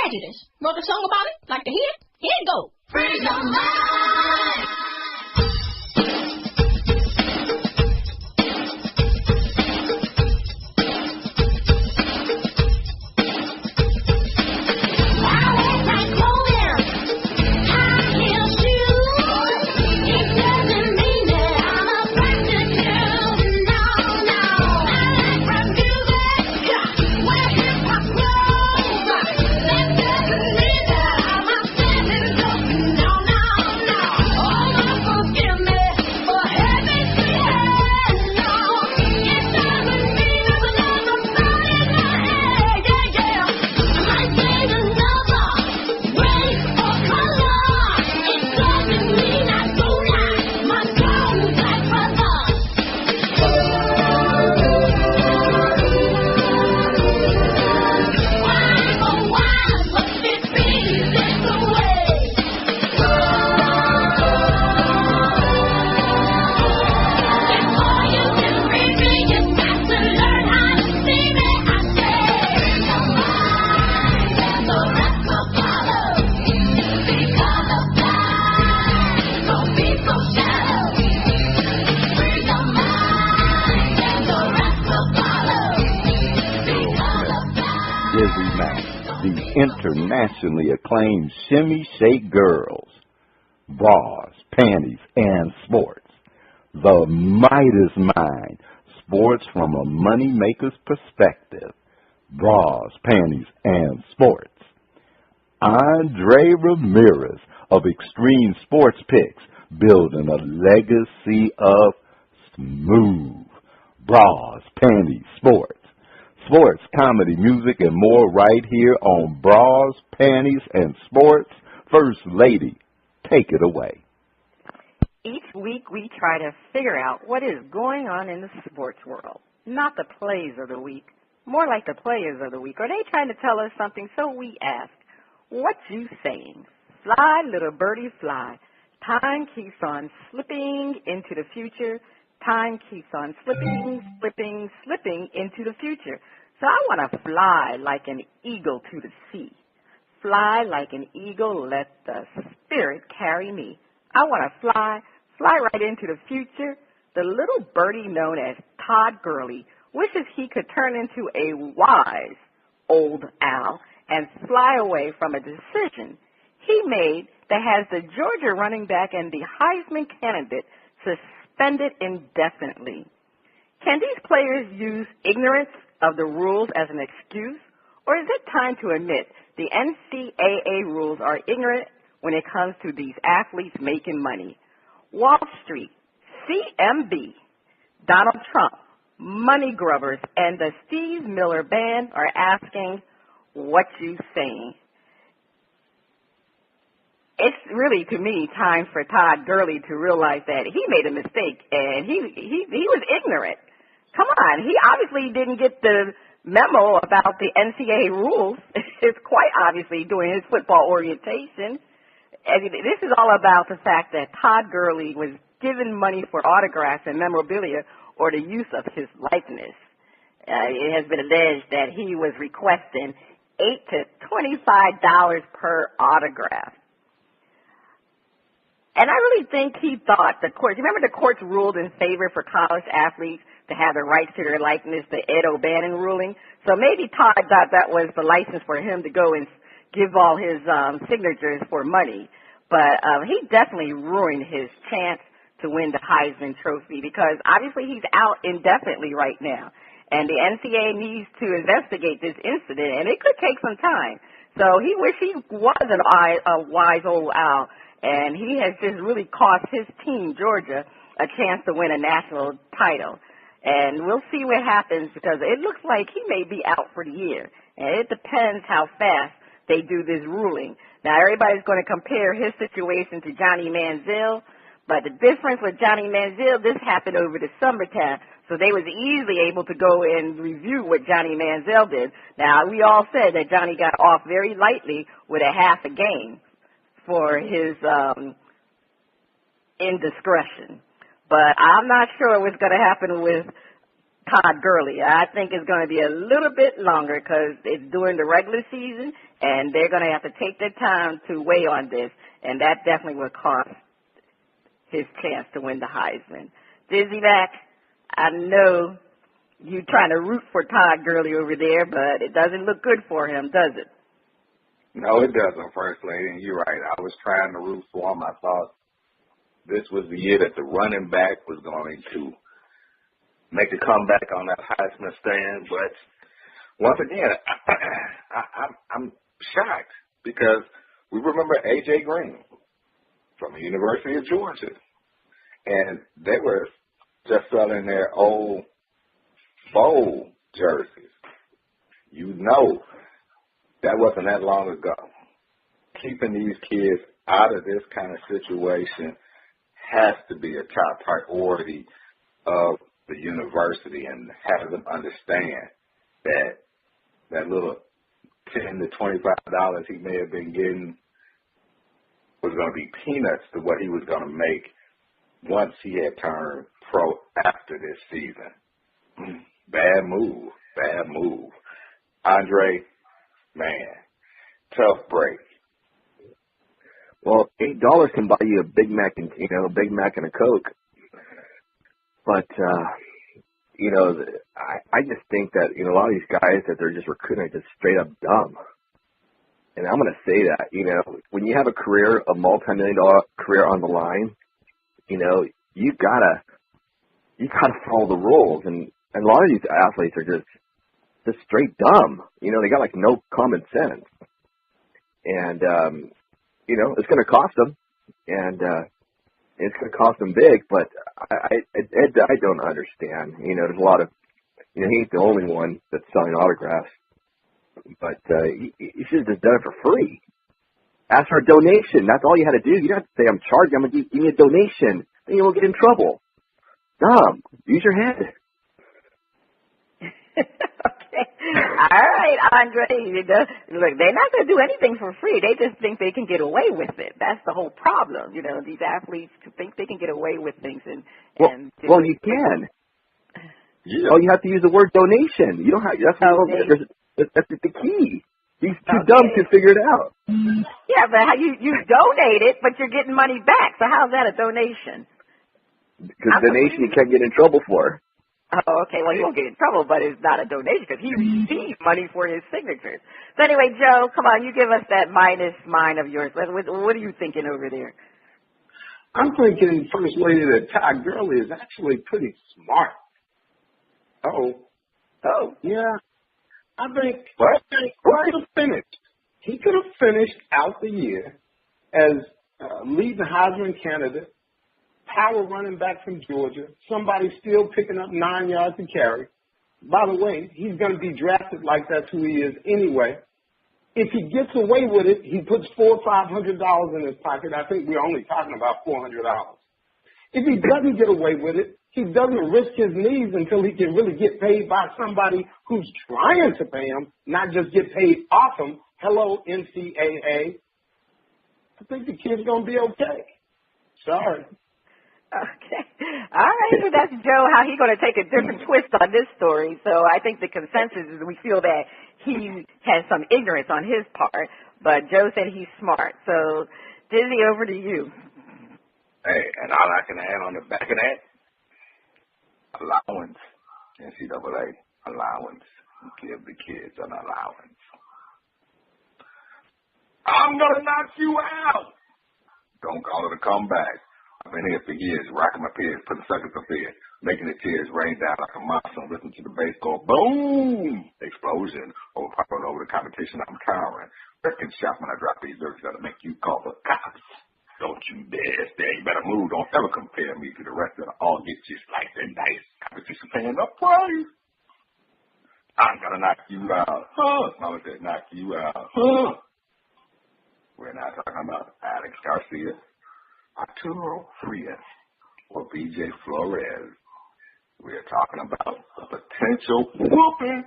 Prejudice. Wrote a song about it. Like to hear it? Here it goes. Free your mind. DizzieMac, the internationally acclaimed Shimmy Shake Girls, Bras, Panties, and Sports. The Midas Mind, sports from a money-maker's perspective. Bras, Panties, and Sports. Ramirez of Extreme Sports Picks, building a legacy of smooth. Bras, Panties, Sports. Sports, comedy, music, and more right here on Bras, Panties, and Sports. First Lady, take it away. Each week we try to figure out what is going on in the sports world. Not the plays of the week, more like the players of the week. Are they trying to tell us something? So we ask, what you saying? Fly, little birdie, fly. Time keeps on slipping into the future. Time keeps on slipping, slipping, slipping into the future. So I want to fly like an eagle to the sea. Fly like an eagle, let the spirit carry me. I want to fly right into the future. The little birdie known as Todd Gurley wishes he could turn into a wise old owl and fly away from a decision he made that has the Georgia running back and the Heisman candidate suspended indefinitely. Can these players use ignorance of the rules as an excuse, or is it time to admit the NCAA rules are ignorant when it comes to these athletes making money? Wall Street, CMB, Donald Trump, money grubbers, and the Steve Miller Band are asking, what you saying? It's really, to me, time for Todd Gurley to realize that he made a mistake and he was ignorant. Come on, he obviously didn't get the memo about the NCAA rules. It's quite obviously during his football orientation. And this is all about the fact that Todd Gurley was given money for autographs and memorabilia or the use of his likeness. It has been alleged that he was requesting $8 to $25 per autograph. And I really think he thought the courts, remember the courts ruled in favor for college athletes to have the rights to their likeness, the Ed O'Bannon ruling. So maybe Todd thought that was the license for him to go and give all his signatures for money. But he definitely ruined his chance to win the Heisman Trophy because obviously he's out indefinitely right now. And the NCAA needs to investigate this incident, and it could take some time. So he wished he was a wise old owl, and he has just really cost his team, Georgia, a chance to win a national title. And we'll see what happens because it looks like he may be out for the year. And it depends how fast they do this ruling. Now, everybody's going to compare his situation to Johnny Manziel, but the difference with Johnny Manziel, this happened over the summertime, so they was easily able to go and review what Johnny Manziel did. Now, we all said that Johnny got off very lightly with a half a game for his indiscretion. But I'm not sure what's going to happen with Todd Gurley. I think it's going to be a little bit longer because it's during the regular season. and they're going to have to take their time to weigh on this, and that definitely will cost his chance to win the Heisman. DizzieMac, I know you trying to root for Todd Gurley over there, but it doesn't look good for him, does it? No, it doesn't, First Lady, and you're right. I was trying to root for him. I thought this was the year that the running back was going to make a comeback on that Heisman stand, but once again, I'm shocked because we remember A.J. Green from the University of Georgia, and they were just selling their old bowl jerseys. You know that wasn't that long ago. Keeping these kids out of this kind of situation has to be a top priority of the university, and have them understand that that little $10 to $25 he may have been getting was going to be peanuts to what he was going to make once he had turned pro after this season. Bad move. Andre, man, tough break. Well, $8 can buy you a Big Mac and a Big Mac and a Coke. But I just think that a lot of these guys that they're just recruiting are just straight up dumb. And I'm going to say that when you have a multi-million-dollar career on the line, you gotta follow the rules. And a lot of these athletes are just straight dumb. They got like no common sense. And it's going to cost them, and it's going to cost them big. But I don't understand. There's a lot of he ain't the only one that's selling autographs, but he should have just done it for free. Ask for a donation. That's all you had to do. You don't have to say I'm charging. I'm going to give me a donation. Then you won't get in trouble. Dumb. Use your head. Okay. All right, Andre. Look, they're not going to do anything for free. They just think they can get away with it. That's the whole problem. These athletes think they can get away with things. Well, you can. Yeah. Oh, you have to use the word donation. You don't have. That's the key. He's too dumb to figure it out. Yeah, but you donate it, but you're getting money back. So how's that a donation? Because donation you can't get in trouble for. Oh, okay. Well, he won't get in trouble, but it's not a donation because he received money for his signatures. So anyway, Joe, come on, you give us that Midas mind of yours. What are you thinking over there? I'm thinking, First Lady, that Todd Gurley is actually pretty smart. Oh, yeah. I think he could have finished out the year as leading Heisman candidate, power running back from Georgia, somebody still picking up 9 yards to carry. By the way, he's going to be drafted like that's who he is anyway. If he gets away with it, he puts $400 or $500 in his pocket. I think we're only talking about $400. If he doesn't get away with it, he doesn't risk his knees until he can really get paid by somebody who's trying to pay him, not just get paid off him. Hello, NCAA. I think the kid's going to be okay. Sorry. Okay. All right. So that's Joe, how he's going to take a different twist on this story. So I think the consensus is we feel that he has some ignorance on his part, but Joe said he's smart. So, Dizzy, over to you. Hey, and all I can add on the back of that, allowance, NCAA allowance. Give the kids an allowance. I'm going to knock you out. Don't call it a comeback. I've been here for years, rocking my peers, putting suckers up here, making the tears rain down like a monster, and listening to the bass go boom, explosion, popping over the competition. I'm towering. Freaking shot when I drop these lyrics that'll make you call the cops. Don't you dare stay. You better move. Don't ever compare me to the rest of the all get just like the nice competition paying up price. I'm gonna knock you out. Mama said knock you out. We're not talking about Alex Garcia, Arturo Frias, or B.J. Flores. We're talking about a potential whooping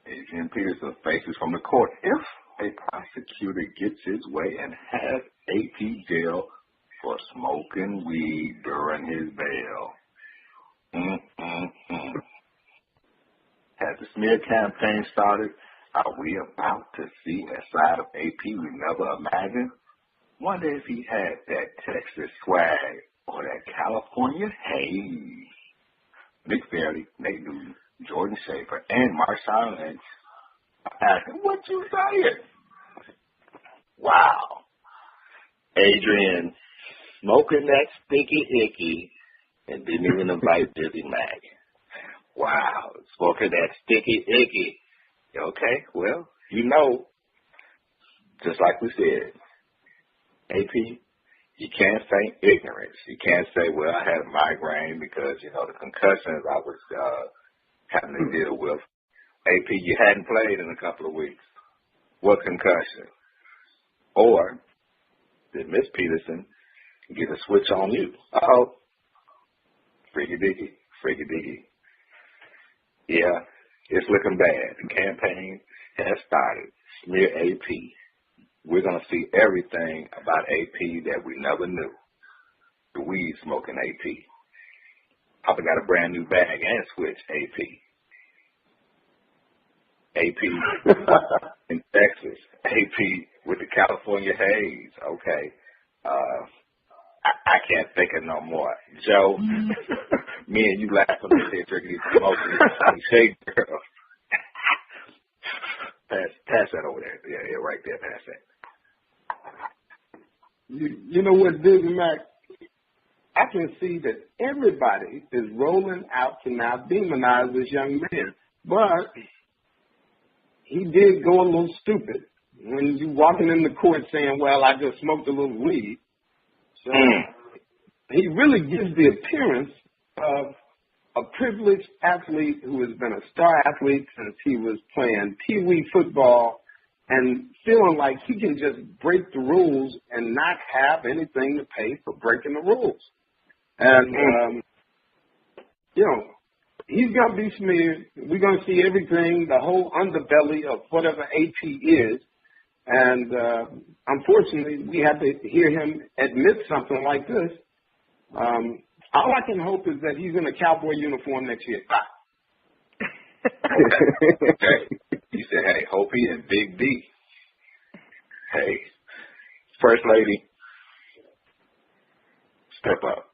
Adrian Peterson faces from the court if a prosecutor gets his way and has AP jail for smoking weed during his bail. Has the smear campaign started? Are we about to see a side of AP we never imagined? Wonder if he had that Texas swag or that California haze. Nick Fairley, Nate Newton, Jordan Schaefer, and Marshawn Lynch are asking, what you saying? Wow. Adrian smoking that sticky icky and didn't even invite DizzieMac. Wow. Smoking that sticky icky. Okay, well, just like we said, AP, you can't say ignorance. You can't say, well, I had a migraine because, the concussions I was having to deal with. AP, you hadn't played in a couple of weeks. What concussion? Or did Miss Peterson get a switch on you? Uh-oh. Freaky diggy. Yeah, it's looking bad. The campaign has started. Smear AP. We're going to see everything about AP that we never knew. The weed smoking AP. Papa got a brand new bag and switch AP. AP in Texas. AP with the California haze. Okay. I can't think of no more. Joe, me and you laughing at this drinking these smoking shake girl. Pass that over there. Yeah, right there. Pass that. You know what, DizzieMac? I can see that everybody is rolling out to now demonize this young man. But he did go a little stupid when you walking in the court saying, well, I just smoked a little weed. So he really gives the appearance of a privileged athlete who has been a star athlete since he was playing pee-wee football and feeling like he can just break the rules and not have anything to pay for breaking the rules. And, he's going to be smeared. We're going to see everything, the whole underbelly of whatever AP is. And unfortunately, we have to hear him admit something like this. All I can hope is that he's in a cowboy uniform next year. Okay. You said, hey, Hopi and Big D. Hey, First Lady, step up.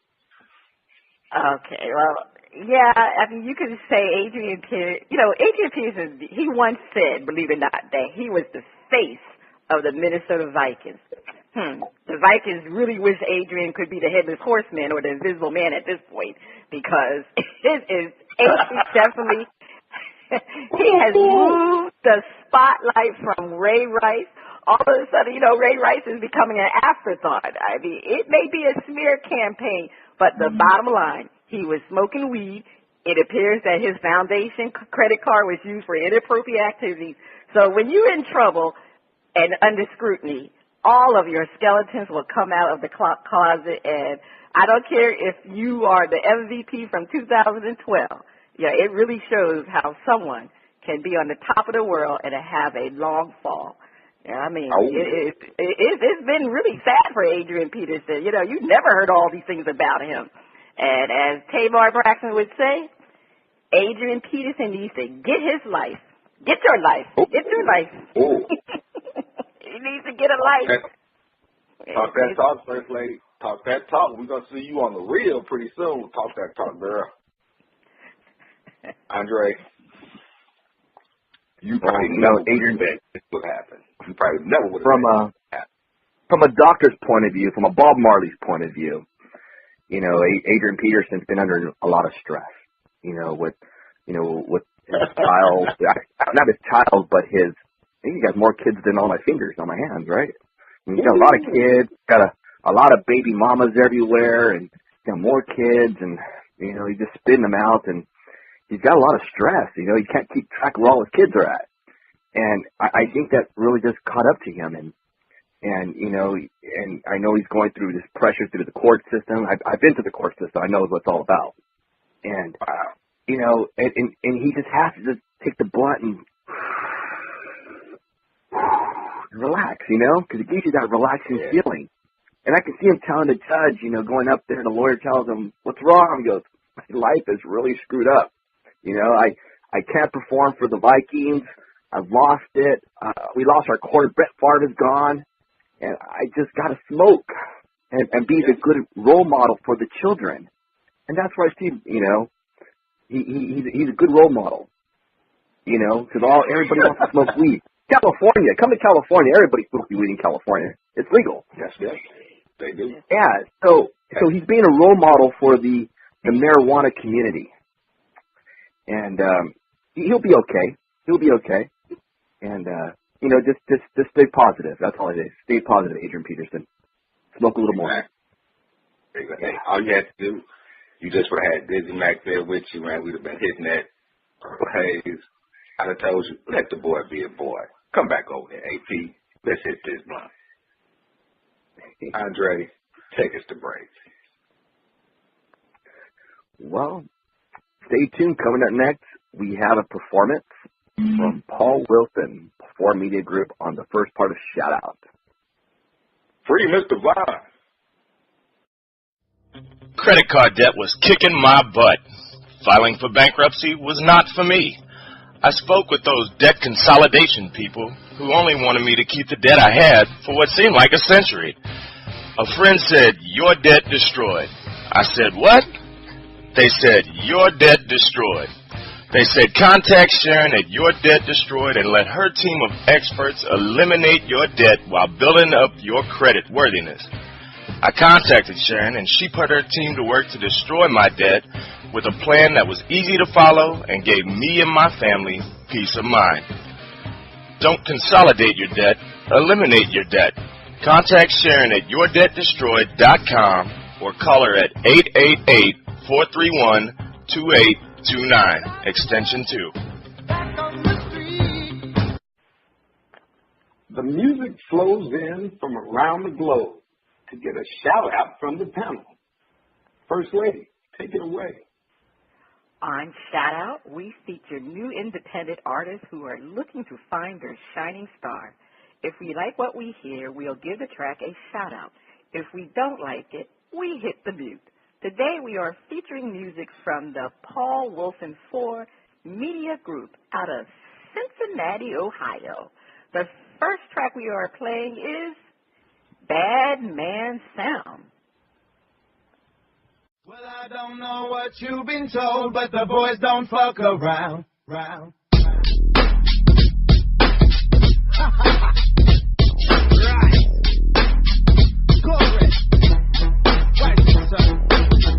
Okay, well, yeah, I mean, you could say Adrian Peterson, he once said, believe it or not, that he was the face of the Minnesota Vikings. The Vikings really wish Adrian could be the headless horseman or the invisible man at this point, because Adrian definitely, he has moved the spotlight from Ray Rice. All of a sudden, Ray Rice is becoming an afterthought. I mean, it may be a smear campaign, but the bottom line, he was smoking weed. It appears that his foundation credit card was used for inappropriate activities. So when you're in trouble and under scrutiny, all of your skeletons will come out of the closet. And I don't care if you are the MVP from 2012. Yeah, it really shows how someone can be on the top of the world and have a long fall. Yeah, I mean, it's been really sad for Adrian Peterson. You never heard all these things about him. And as Tamar Braxton would say, Adrian Peterson needs to get his life. Get your life. Get your life. He needs to get a life. Talk that talk, First Lady. Talk that talk. We're going to see you on the reel pretty soon. Talk that talk, girl. Andre, you probably know Adrian bet this would happen. You probably never would have. From a doctor's point of view, from a Bob Marley's point of view, Adrian Peterson's been under a lot of stress. With his child, not his child, but I think he got more kids than all my fingers on my hands, right? I mean, he's got a lot of kids, got a lot of baby mamas everywhere, and got more kids, and he's just spitting them out, and he's got a lot of stress. He can't keep track of where all his kids are at. And I think that really just caught up to him. And I know he's going through this pressure through the court system. I've been to the court system. I know what it's all about. And, and he just has to just take the blunt and relax, because it gives you that relaxing feeling. And I can see him telling the judge, going up there and the lawyer tells him, what's wrong? He goes, my life is really screwed up. I can't perform for the Vikings. I've lost it. We lost our quarter. Brett Favre is gone. And I just got to smoke and be the good role model for the children. And that's where I see, you know, he's a good role model, you know, because everybody wants to smoke weed. California, come to California. Everybody smokes weed in California. It's legal. Yes, they do. Yeah, so he's being a role model for the marijuana community. And he'll be okay. He'll be okay. And, you know, just stay positive. That's all it is. Stay positive, Adrian Peterson. Smoke a little more. Exactly. All you had to do, you just would have had DizzieMac there with you, man. We'd have been hitting that Purple Haze. I'd have told you, let the boy be a boy. Come back over here, AP. Let's hit this blunt. Andre, take us to break. Well, stay tuned. Coming up next, we have a performance from Paul Wilson, Four Media Group, on the first part of Shout Out. Free Mr. Vine. Credit card debt was kicking my butt. Filing for bankruptcy was not for me. I spoke with those debt consolidation people who only wanted me to keep the debt I had for what seemed like a century. A friend said, "Your debt destroyed." I said, "What?" They said, "Your debt destroyed." They said, "Contact Sharon at Your Debt Destroyed and let her team of experts eliminate your debt while building up your credit worthiness." I contacted Sharon, and she put her team to work to destroy my debt with a plan that was easy to follow and gave me and my family peace of mind. Don't consolidate your debt, eliminate your debt. Contact Sharon at yourdebtdestroyed.com or call her at 888-431-2829, extension 2. The music flows in from around the globe to get a shout out from the panel. First Lady, take it away. On Shout Out, we feature new independent artists who are looking to find their shining star. If we like what we hear, we'll give the track a shout out. If we don't like it, we hit the mute. Today we are featuring music from the Paul Wilson 4 Media Group out of Cincinnati, Ohio. The first track we are playing is Bad Man Sound. Well, I don't know what you've been told, but the boys don't fuck around. Right. Chorus. Right, sir.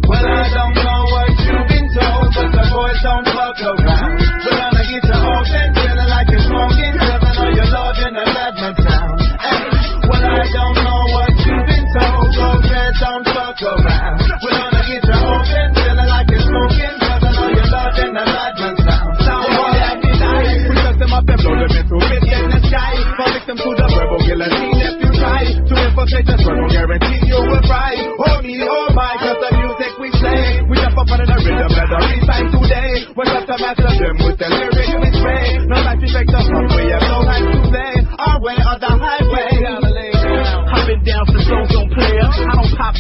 Well, I don't know what you've been told, but the boys don't fuck around. We're gonna get you open, feeling like you're smoking, 'cause I know you're loving the Batman sound. Hey, well, I don't know what you've been told, those guys don't fuck around. We're gonna get you open, feeling like you're smoking, 'cause I know you're loving the Batman sound. Sound boy, acting nice. We touch them up and blow them into fist in the sky. Convict them to the verbal guillotine if you try to infiltrate the circle, guarantee you will fry. Oh me, oh my, 'cause the music we play, we jump up under the rhythm and the resign today. We're just to master them with the lyrics we spray. No life effect of fun, we have no time to play. Our way or the highway. I've been down for shows on player. I don't pop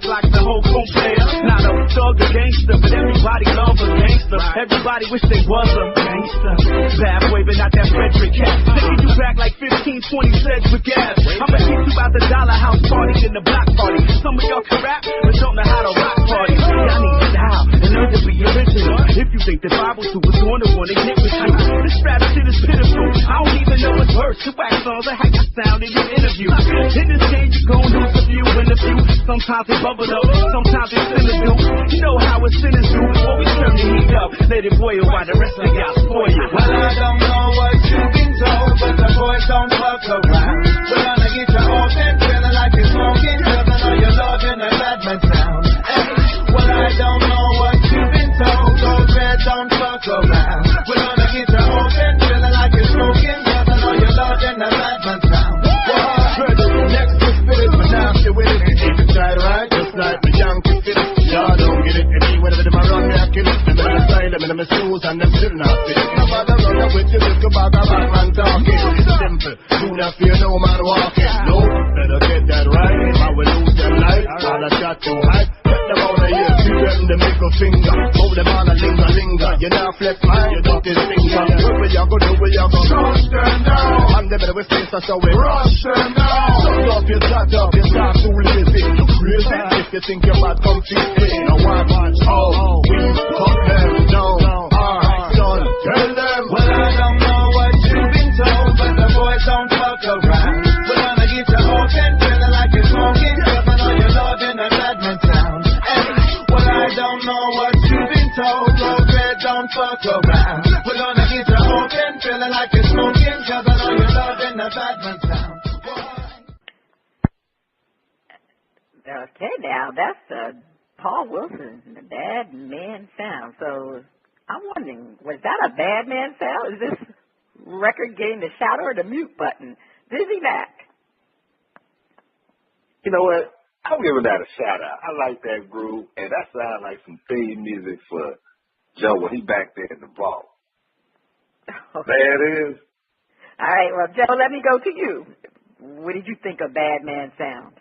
like the whole cool player. Not a thug or gangster, but everybody loves a gangster. Everybody wish they was a gangster. Bad boy, but not that Frederick cat. Taking you back like 15, 20 Sedgwick gas. I'ma hit you out the dollar house party and the block party. Some of y'all can rap, but don't know how to rock party. Y'all need style and learn to be original. If you think the Bible too was going to want to get with you, this rap shit is pitiful. I don't even know what's worse. To wax songs or how you sound in your interview. In this game, you gon' lose a few and a few. Sometimes they bubble up, sometimes they sinners do. You know how it's sinners do. Before we turn the heat up, let it boil while the rest of y'all spoil you. Well, I don't know what you've been told, but the boys don't fuck around. We're gonna get you open, feeling like you're smoking, 'cause I know you're loving the Batman sound. Hey, well, I don't know what you've been told, those reds don't fuck around. We're gonna get you open, feeling like you're smoking, 'cause I know you're loving the Batman sound. Next to spit it, but now you're with it. If you try to ride, just like the young to fit it. Y'all don't get it. If you whenever them around me, I kill it. Them in the style, them in the shoes, and them still not fit. No matter run up with you, look about a Batman talking. It's simple. Do not just fear no man walking. No, better get that right. If I will lose them life, I'll have shot too high. Get them out of here, see them the middle finger. Hold them on a linger. You now flex mine, you don't get finger. What will you go do? Will you go rush them down? I'm the better with face, so we rush them down. Shut up, you shut up, you start too lazy. You crazy if you think you're bad, come see me. Now watch how we cut them down. Alright, son, tell them. Well, I don't know what you've been told, but the boys don't fuck around. We're gonna get you open, feeling like you're smoking, jumping on your love in a Badman town. Hey, well, I don't know what you've been told, but red don't fuck around. We're gonna get you open, feeling like you're smoking, jumping on your love in a Badman town. Okay, now that's Paul Wilson, the Bad Man Sound. So I'm wondering, was that a Bad Man Sound? Is this record getting the shout or the mute button? DizzieMac. You know what? I'm giving that a shout out. I like that groove, and that sounds like some theme music for Joe when he back there in the vault. Okay. There it is. All right, well, Joe, let me go to you. What did you think of Bad Man Sound?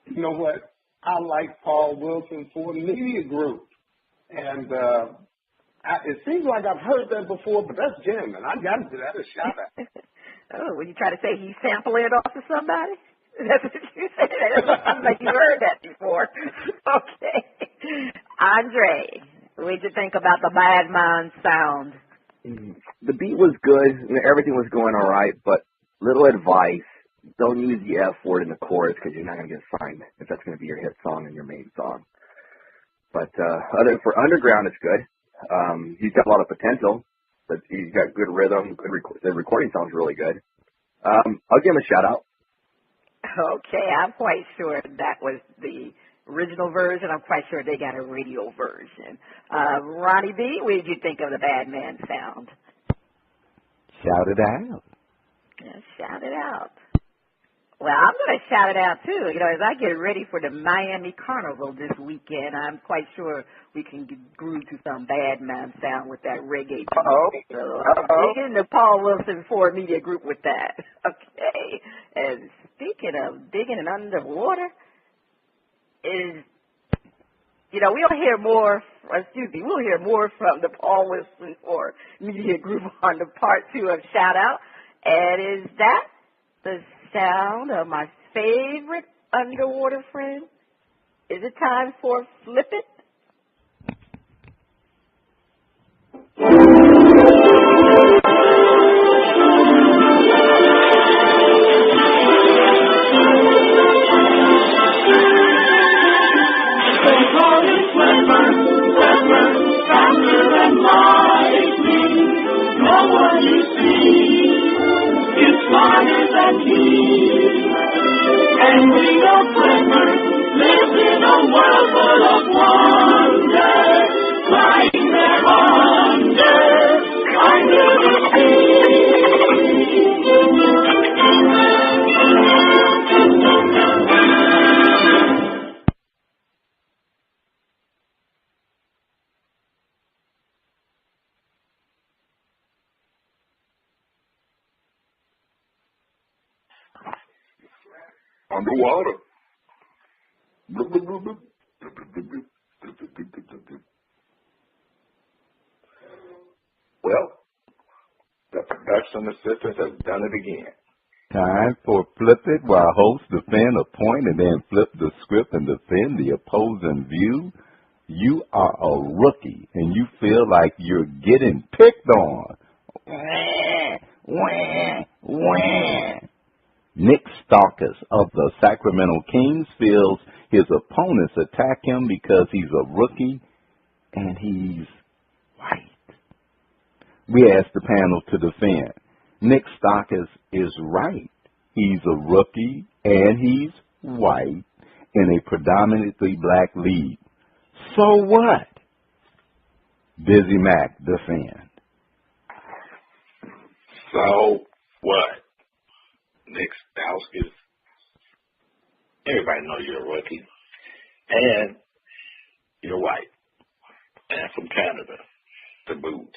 You know what? I like Paul Wilson for Media Group. And it seems like I've heard that before, but that's genuine. I got to do that a shout out. Oh, were you trying to say he's sampling it off of somebody? That's what you said. It seems like you heard that before. Okay. Andre, what did you think about the Bad Man Sound? The beat was good, and everything was going all right, but little advice. Don't use the F word in the chorus because you're not going to get signed if that's going to be your hit song and your main song. But for underground, it's good. He's got a lot of potential, but he's got good rhythm. The recording sounds really good. I'll give him a shout out. Okay, I'm quite sure that was the original version. I'm quite sure they got a radio version. Ronnie B, what did you think of the Bad Man Sound? Shout it out. Yeah, shout it out. Well, I'm going to shout it out, too. You know, as I get ready for the Miami Carnival this weekend, I'm quite sure we can groove to some Bad Man Sound with that reggae. So digging the Paul Wilson 4 Media Group with that. Okay. And speaking of digging and underwater, we'll hear more, we'll hear more from the Paul Wilson 4 Media Group on the part 2 of Shout Out. And is that the sound of my favorite underwater friend? Is it time for Flip It? Smarter than he, and we are clever, live in a world full of wonder, flying there under the sea. Underwater. Well, the production assistant has done it again. Time for Flip It, where hosts defend a point and then flip the script and defend the opposing view. You are a rookie and you feel like you're getting picked on. Nick Stalkers of the Sacramento Kings feels his opponents attack him because he's a rookie and he's white. We asked the panel to defend. Nick Stalkers is right. He's a rookie and he's white in a predominantly black league. So what? DizzieMac defend. So what? Nick Stauskas, everybody knows you're a rookie, and you're white, and from Canada to boot.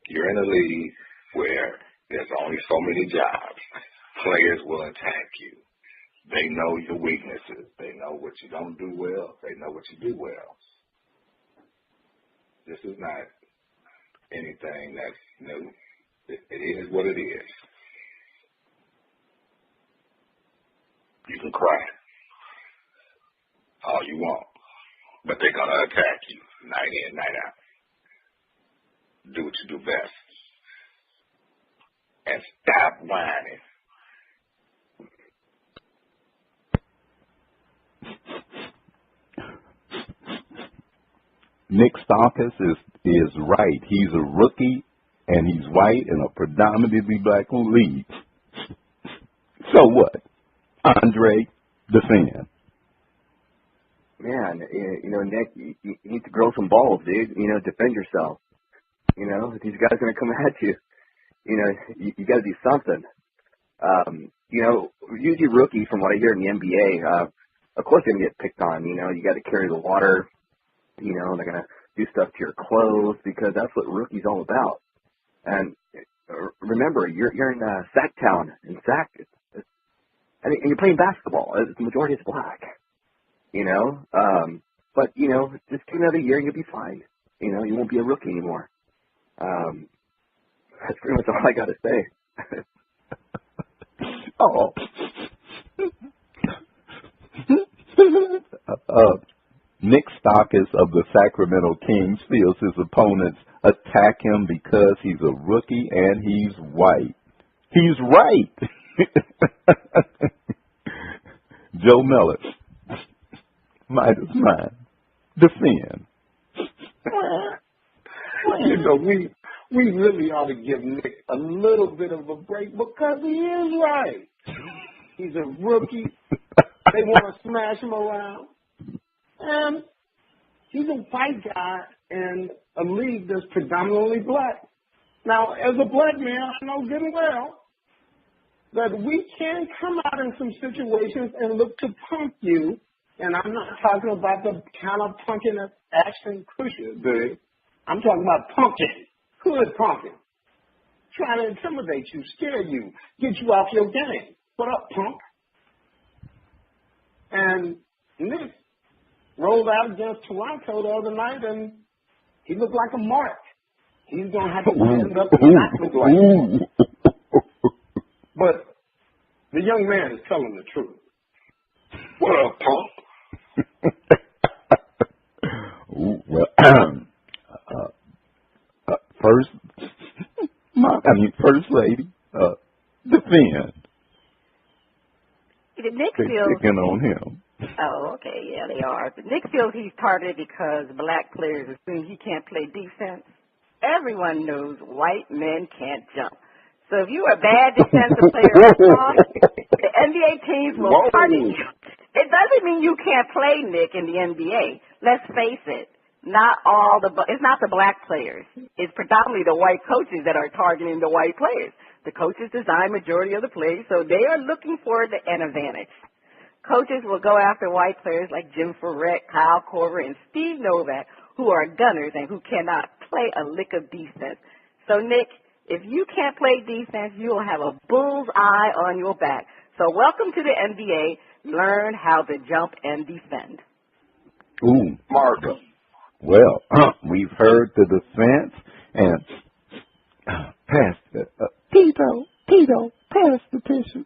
You're in a league where there's only so many jobs. players will attack you. They know your weaknesses. They know what you don't do well. They know what you do well. This is not anything that's new. It is what it is. You can cry all you want, but they're going to attack you night in, night out. Do what you do best. And stop whining. Nick Starkus is right. He's a rookie, and he's white in a predominantly black league. So what? Andre, defend. Man, Nick, you need to grow some balls, dude. Defend yourself. If these guys are going to come at you, you got to do something. Usually rookies, from what I hear in the NBA, of course they're going to get picked on. You got to carry the water. They're going to do stuff to your clothes because that's what rookie's all about. And remember, you're in Sacktown, in Sac, and you're playing basketball. The majority is black. But just give another year and you'll be fine. You won't be a rookie anymore. That's pretty much all I got to say. Nick Starkus of the Sacramento Kings feels his opponents attack him because he's a rookie and he's white. He's right. Joe Miller, Midas mine, defend. We really ought to give Nick a little bit of a break because he is right. He's a rookie. They want to smash him around. And he's a white guy in a league that's predominantly black. Now, as a black man, I know good and well that we can come out in some situations and look to punk you. And I'm not talking about the kind of punking that Ashton Kutcher did. I'm talking about punking, hood punking. Trying to intimidate you, scare you, get you off your game. What up, punk? And Nick rolled out against Toronto the other night, and he looked like a mark. He's going to have to stand up and not look like him. But the young man is telling the truth. What up, punk? First lady, defend. Nick They're feels picking on him. Oh, okay, yeah, they are. But Nick feels he's targeted because black players assume he can't play defense. Everyone knows white men can't jump. So if you're a bad defensive player, the NBA teams will target you. It doesn't mean you can't play, Nick, in the NBA. Let's face it. It's not the black players. It's predominantly the white coaches that are targeting the white players. The coaches design majority of the plays, so they are looking for an advantage. Coaches will go after white players like Jim Ferret, Kyle Korver, and Steve Novak, who are gunners and who cannot play a lick of defense. So, Nick, if you can't play defense, you will have a bull's eye on your back. So welcome to the NBA. Learn how to jump and defend. Ooh, Marcus. Well, we've heard the defense, and pass Tito, pass the tissue.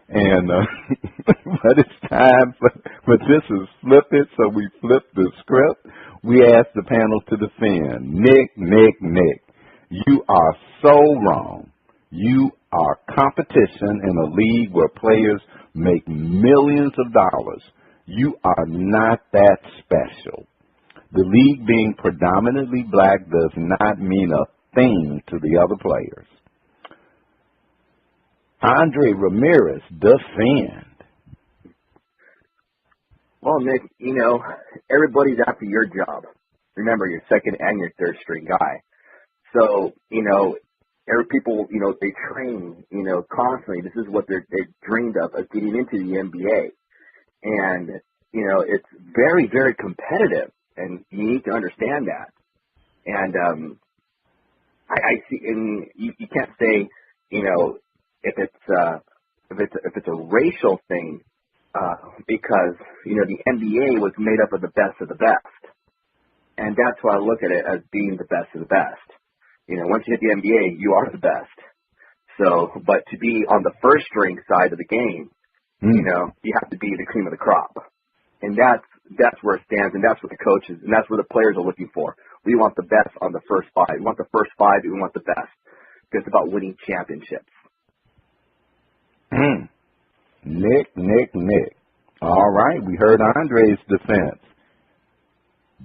And but it's time for this is flip it, so we flip the script. We ask the panel to defend. Nick, you are so wrong. You are competition in a league where players make millions of dollars. You are not that special. The league being predominantly black does not mean a thing to the other players. Andre Ramirez, defend. Well, Nick, everybody's after your job. Remember, you're second and your third string guy. So, every people, they train, constantly. This is what they dreamed of getting into the NBA. And, it's very, very competitive. And you need to understand that. And I see, and you can't say, if it's if it's a racial thing, because the NBA was made up of the best, and that's why I look at it as being the best of the best. Once you hit the NBA, you are the best. So, but to be on the first string side of the game, you have to be the cream of the crop, and that's where it stands, and that's what the coaches and that's what the players are looking for. We want the best on the first five. We want the first five, and we want the best. Because it's about winning championships. Nick. All right, we heard Andre's defense.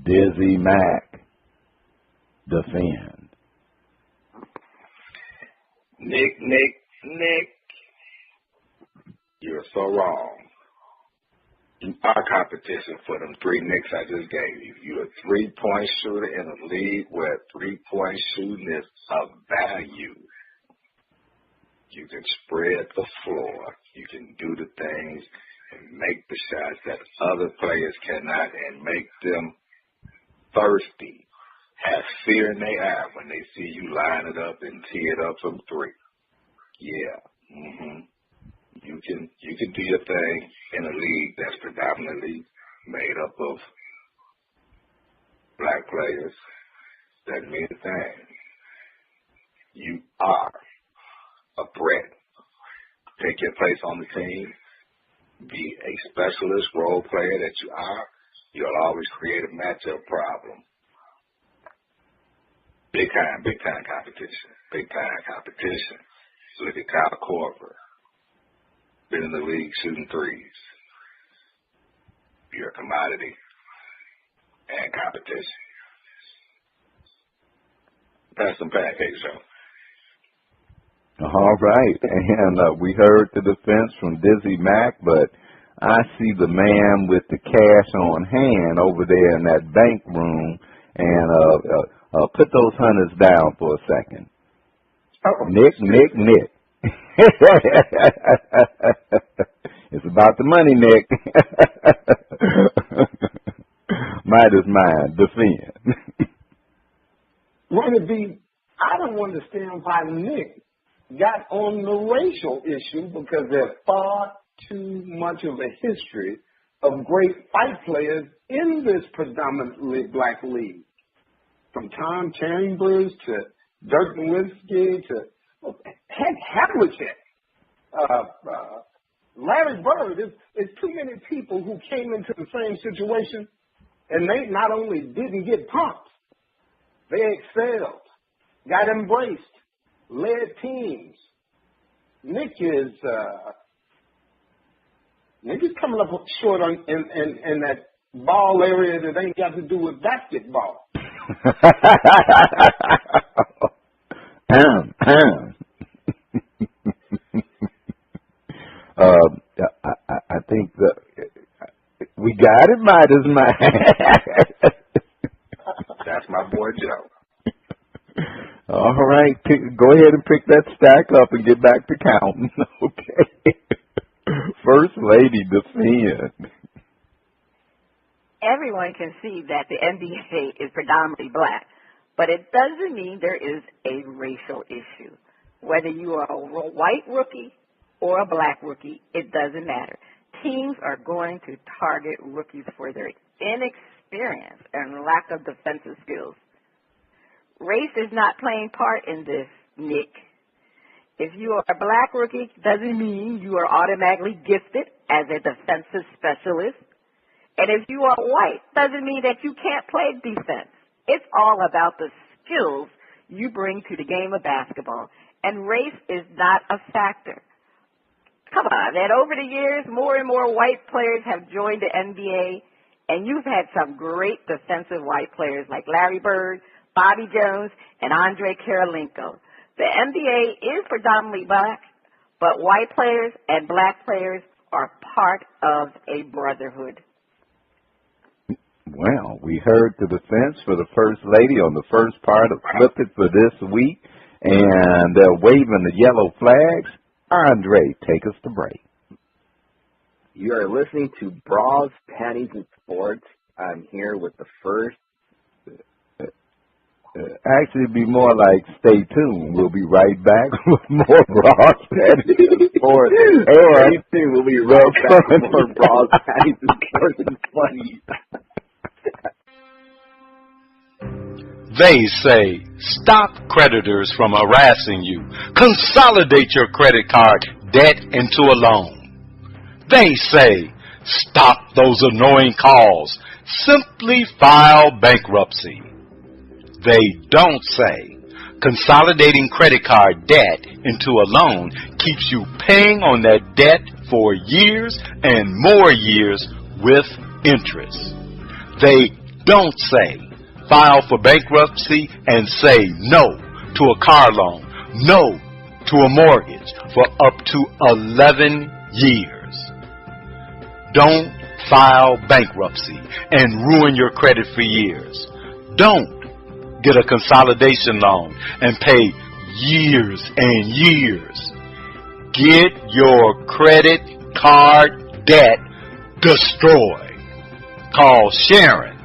DizzieMac, defend. Nick, you're so wrong. You are competition for them 3 Nicks I just gave you. You're a 3-point shooter in a league where 3-point shooting is of value. You can spread the floor. You can do the things and make the shots that other players cannot and make them thirsty. Have fear in their eye when they see you line it up and tee it up from 3. Yeah. You can do your thing in a league that's predominantly made up of black players. Doesn't mean a thing. You are a threat. Take your place on the team. Be a specialist role player that you are. You'll always create a matchup problem. Big time competition. Look at Kyle Korver. Been in the league shooting threes. You're a commodity and competition. Pass some pancakes, Joe. All right, and we heard the defense from DizzieMac, but I see the man with the cash on hand over there in that bank room, and put those hunters down for a second. Nick. It's about the money, Nick. Midas mine, defend. Ronnie B, I don't understand why Nick got on the racial issue, because there's far too much of a history of great fight players in this predominantly black league. From Tom Chambers to Dirk Nowitzki to Havlicek, Larry Bird. It's too many people who came into the same situation, and they not only didn't get pumped, they excelled, got embraced, led teams. Nick is coming up short in that ball area that ain't got to do with basketball. I think we got it, Midas man. That's my boy Joe. All right, go ahead and pick that stack up and get back to counting. Okay. First lady, defend. Everyone can see that the NBA is predominantly black, but it doesn't mean there is a racial issue. Whether you are a white rookie or a black rookie, it doesn't matter. Teams are going to target rookies for their inexperience and lack of defensive skills. Race is not playing part in this, Nick. If you are a black rookie, doesn't mean you are automatically gifted as a defensive specialist. And if you are white, doesn't mean that you can't play defense. It's all about the skills you bring to the game of basketball. And race is not a factor. Come on, and over the years, more and more white players have joined the NBA, and you've had some great defensive white players like Larry Bird, Bobby Jones, and Andre Karolinko. The NBA is predominantly black, but white players and black players are part of a brotherhood. Well, we heard the defense for the First Lady on the first part of Flip It for this week, and they're waving the yellow flags. Andre, take us to break. You are listening to Bras, Panties and Sports. I'm here with the first Actually, it'd be more like stay tuned. We'll be right back with more Bras, Panties, and Sports. Stay tuned. We'll be right back with more Bras, Panties, and Sports and Funny. They say, stop creditors from harassing you. Consolidate your credit card debt into a loan. They say, stop those annoying calls. Simply file bankruptcy. They don't say, consolidating credit card debt into a loan keeps you paying on that debt for years and more years with interest. They don't say, file for bankruptcy and say no to a car loan, no to a mortgage for up to 11 years. Don't file bankruptcy and ruin your credit for years. Don't get a consolidation loan and pay years and years. Get your credit card debt destroyed. Call Sharon,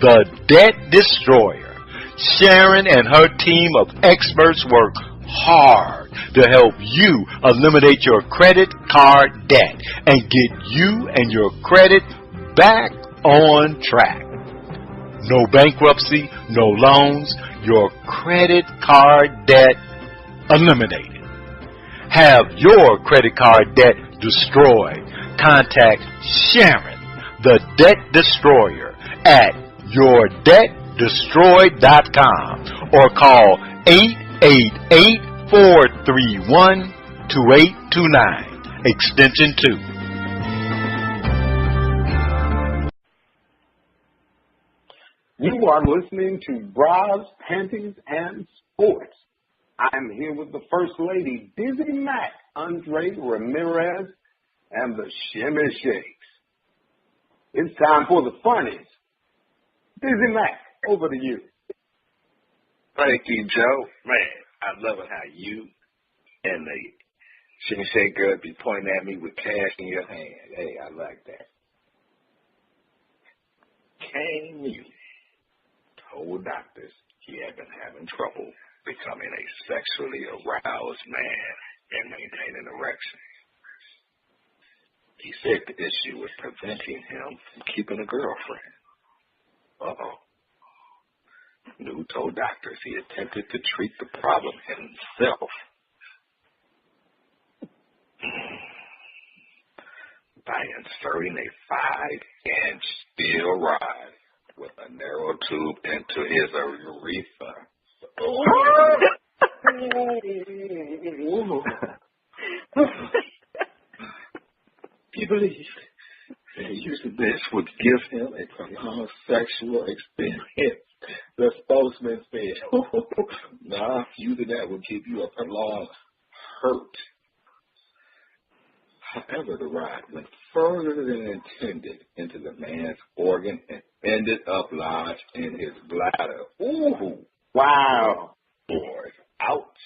the debt destroyer. Sharon and her team of experts work hard to help you eliminate your credit card debt and get you and your credit back on track. No bankruptcy, no loans, your credit card debt eliminated. Have your credit card debt destroyed. Contact Sharon, the debt destroyer, at yourdebtdestroyed.com or call 888-431-2829, extension 2. You are listening to Bras, Panties, and Sports. I'm here with the First Lady, DizzieMac, Andre Ramirez, and the Shimmy Shakes. It's time for the funnies. DizzieMac, over to you. Thank you, Joe. Man, I love it how you and the Shimmy Shake girl be pointing at me with cash in your hand. Hey, I like that. Can you told doctors he had been having trouble becoming a sexually aroused man and maintaining erection. He said the issue was preventing him from keeping a girlfriend. New told doctors he attempted to treat the problem himself by inserting a 5-inch steel rod with a narrow tube into his urethra. He believed that using this would give him a prolonged sexual experience. The spokesman said, nah, using that would give you a prolonged hurt. However, the rod went further than intended into the man's organ and ended up lodged in his bladder. Ooh, wow. Boy, ouch.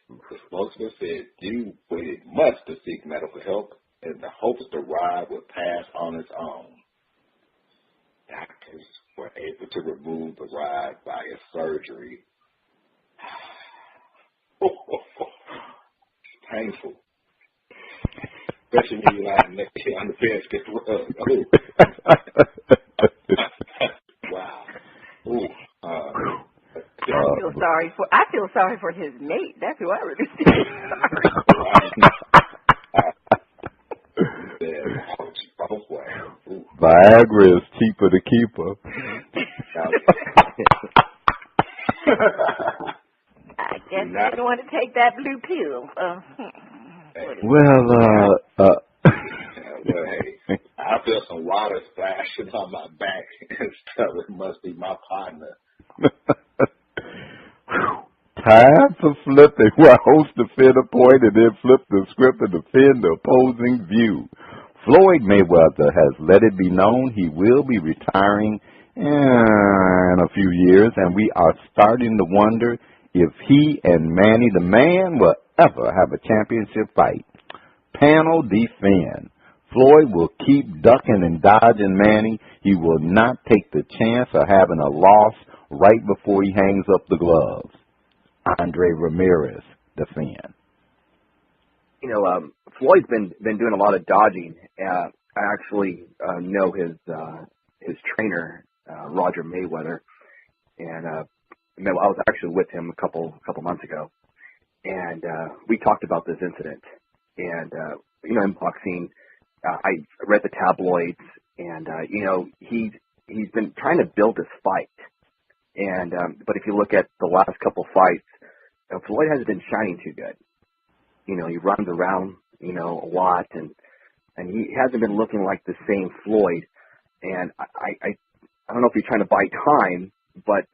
The spokesman said dude waited much to seek medical help in the hopes the rod would pass on its own. Doctors were able to remove the rod by a surgery. It's painful. Especially when you lie next to you on the bench, get rubbed. Wow. Ooh. I feel sorry for his mate. That's who I really feel sorry. Viagra is cheaper to keep her. I guess they don't want to take that blue pill. Well, hey, I feel some water splashing on my back and stuff. It must be my partner. Time for flipping, where host defend a point and then flip the script and defend the opposing view. Floyd Mayweather has let it be known he will be retiring in a few years, and we are starting to wonder if he and Manny the Man will ever have a championship fight. Panel defend. Floyd will keep ducking and dodging Manny, he will not take the chance of having a loss right before he hangs up the gloves. Andre Ramirez, defend. You know, Floyd's been doing a lot of dodging. I actually know his trainer, Roger Mayweather, and I was actually with him a couple months ago, and we talked about this incident. And you know, in boxing, I read the tabloids, and you know, he's been trying to build this fight. And but if you look at the last couple fights, Floyd hasn't been shining too good. You know, he runs around, you know, a lot, and he hasn't been looking like the same Floyd. And I don't know if he's trying to buy time, but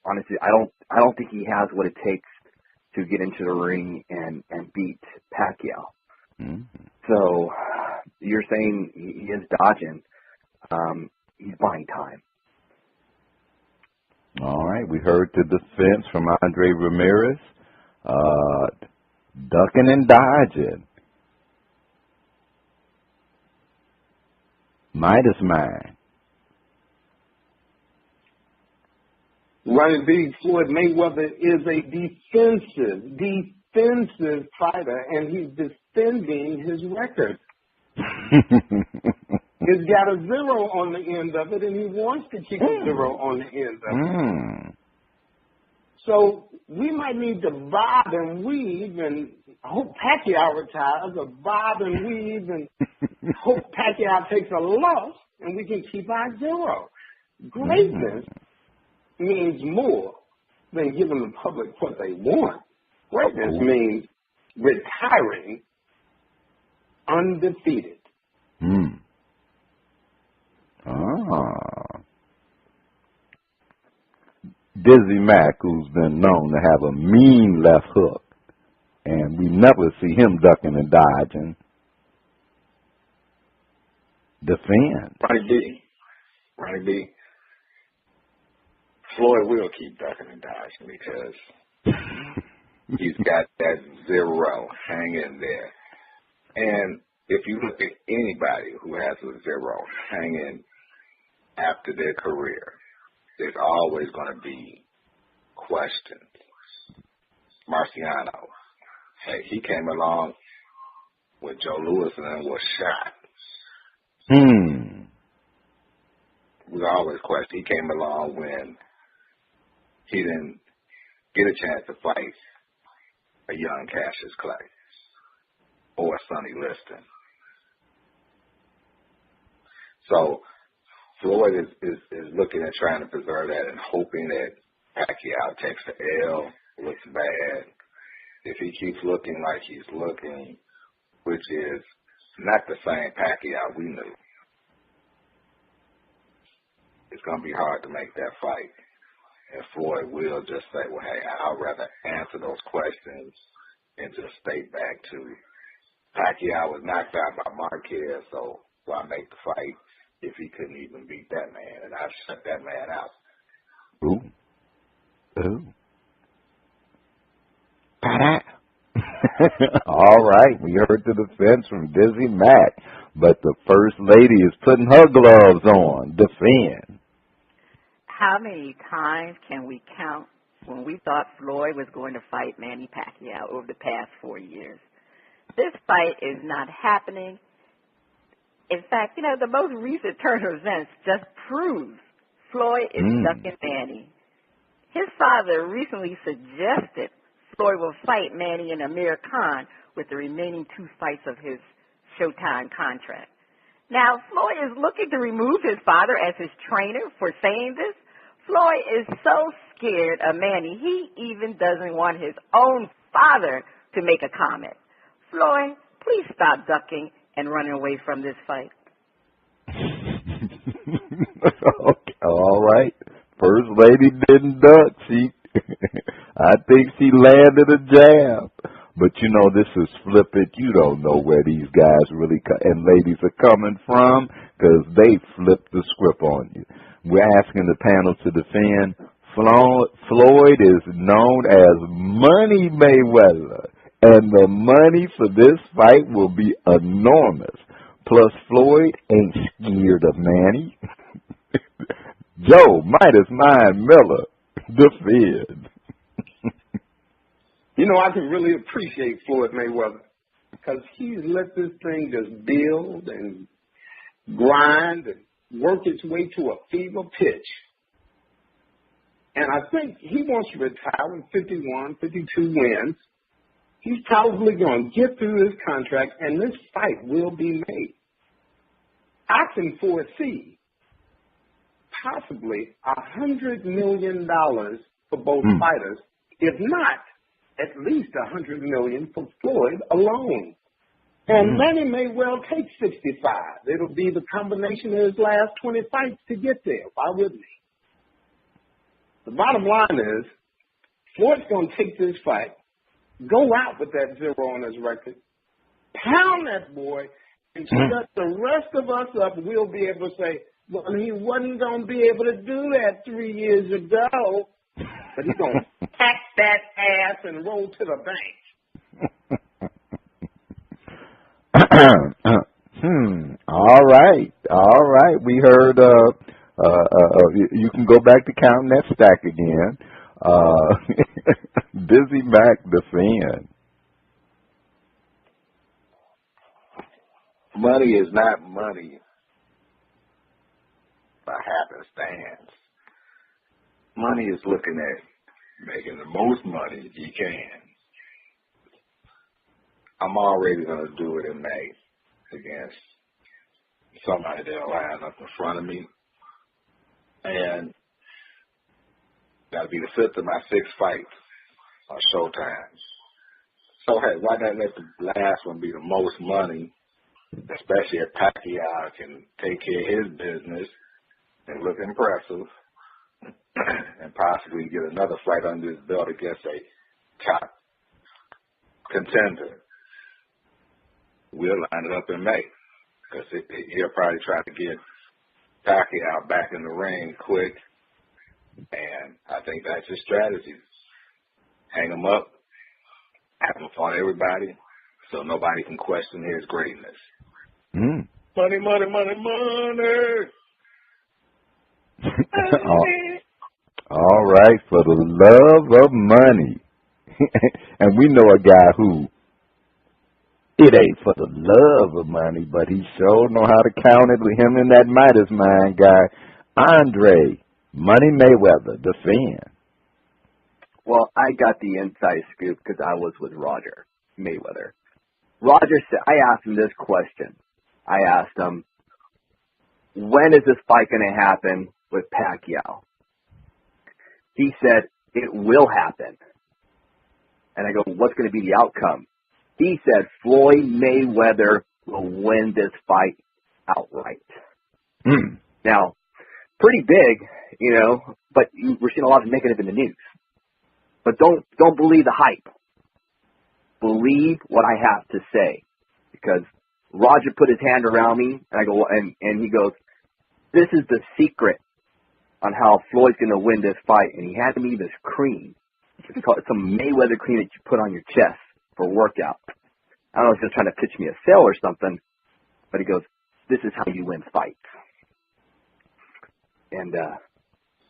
honestly, I don't think he has what it takes to get into the ring and beat Pacquiao. Mm-hmm. So you're saying he is dodging. He's buying time. All right, we heard the defense from Andre Ramirez. Ducking and dodging. Midas man. Running big, Floyd Mayweather is a defensive fighter, and he's defending his record. He's got a 0 on the end of it, and he wants to keep a 0 on the end of it. So we might need to bob and weave and hope Pacquiao retires, or bob and weave and hope Pacquiao takes a loss, and we can keep our 0. Greatness means more than giving the public what they want. Greatness means retiring undefeated. DizzieMac, who's been known to have a mean left hook, and we never see him ducking and dodging. Defend. Ronnie B. Floyd will keep ducking and dodging because he's got that 0 hanging there. And if you look at anybody who has a 0 hanging after their career, there's always going to be questions. Marciano, hey, he came along when Joe Louis and then was shot. We always question. He came along when he didn't get a chance to fight a young Cassius Clay or a Sonny Liston. So Floyd is looking at trying to preserve that and hoping that Pacquiao takes the L, looks bad. If he keeps looking like he's looking, which is not the same Pacquiao we knew, it's going to be hard to make that fight. And Floyd will just say, well, hey, I'd rather answer those questions and just state back to Pacquiao was knocked out by Marquez, so why make the fight if he couldn't even beat that man? And I shut that man out. All right, we heard the defense from DizzieMac, but the First Lady is putting her gloves on. Defend. How many times can we count when we thought Floyd was going to fight Manny Pacquiao over the past 4 years? This fight is not happening. In fact, you know, the most recent turn of events just proves Floyd is ducking Manny. His father recently suggested Floyd will fight Manny and Amir Khan with the remaining 2 fights of his Showtime contract. Now, Floyd is looking to remove his father as his trainer for saying this. Floyd is so scared of Manny, he even doesn't want his own father to make a comment. Floyd, please stop ducking and running away from this fight. Okay, all right. First Lady didn't duck. I think she landed a jab. But, you know, this is flip it. You don't know where these guys really and ladies are coming from because they flipped the script on you. We're asking the panel to defend. Floyd is known as Money Mayweather, and the money for this fight will be enormous. Plus, Floyd ain't scared of Manny. Joe, Midas, Mine, Miller, defend. You know, I can really appreciate Floyd Mayweather because he's let this thing just build and grind and work its way to a fever pitch. And I think he wants to retire with 51, 52 wins. He's probably going to get through this contract, and this fight will be made. I can foresee possibly $100 million for both fighters, if not at least $100 million for Floyd alone. And Manny may well take 65. It'll be the combination of his last 20 fights to get there. Why wouldn't he? The bottom line is, Floyd's going to take this fight, go out with that 0 on his record, pound that boy, and shut the rest of us up. We'll be able to say, well, he wasn't going to be able to do that 3 years ago, but he's going to pack that ass and roll to the bank. All right. We heard. You can go back to counting that stack again. DizzieMac, defend. Money is not money by happenstance. Money is looking at making the most money you can. I'm already going to do it in May against somebody that'll line up in front of me. And that'll be the 5th of my 6 fights on Showtime. So, hey, why not let the last one be the most money, especially if Pacquiao can take care of his business and look impressive and possibly get another fight under his belt against a top contender. We'll line it up in May because he'll probably try to get Pacquiao back in the ring quick, and I think that's his strategy. Hang him up, have him fight everybody, so nobody can question his greatness. Money, money, money, money. All right, for the love of money. And we know a guy who, it ain't for the love of money, but he sure know how to count it with him and that Midas mind guy, Andre Money Mayweather, defend. Well, I got the inside scoop because I was with Roger Mayweather. Roger said, I asked him this question. I asked him, when is this fight going to happen with Pacquiao? He said, it will happen. And I go, what's going to be the outcome? He said, Floyd Mayweather will win this fight outright. Now, pretty big, you know, but we're seeing a lot of negative in the news. But don't believe the hype. Believe what I have to say. Because Roger put his hand around me, and I go, and he goes, this is the secret on how Floyd's going to win this fight. And he handed me this cream. It's called some Mayweather cream that you put on your chest for a workout. I don't know if he's just trying to pitch me a sale or something, but he goes, this is how you win fights. And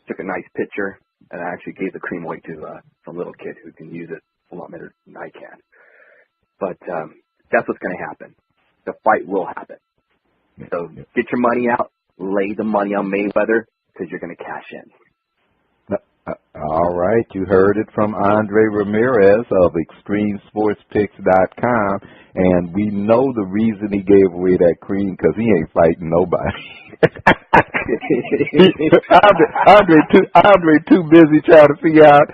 took a nice picture, and I actually gave the cream away to some little kid who can use it a lot better than I can. But that's what's going to happen. The fight will happen. So get your money out, lay the money on Mayweather, because you're going to cash in. All right, you heard it from Andre Ramirez of ExtremeSportsPicks.com, and we know the reason he gave away that cream because he ain't fighting nobody. Andre too busy trying to figure out,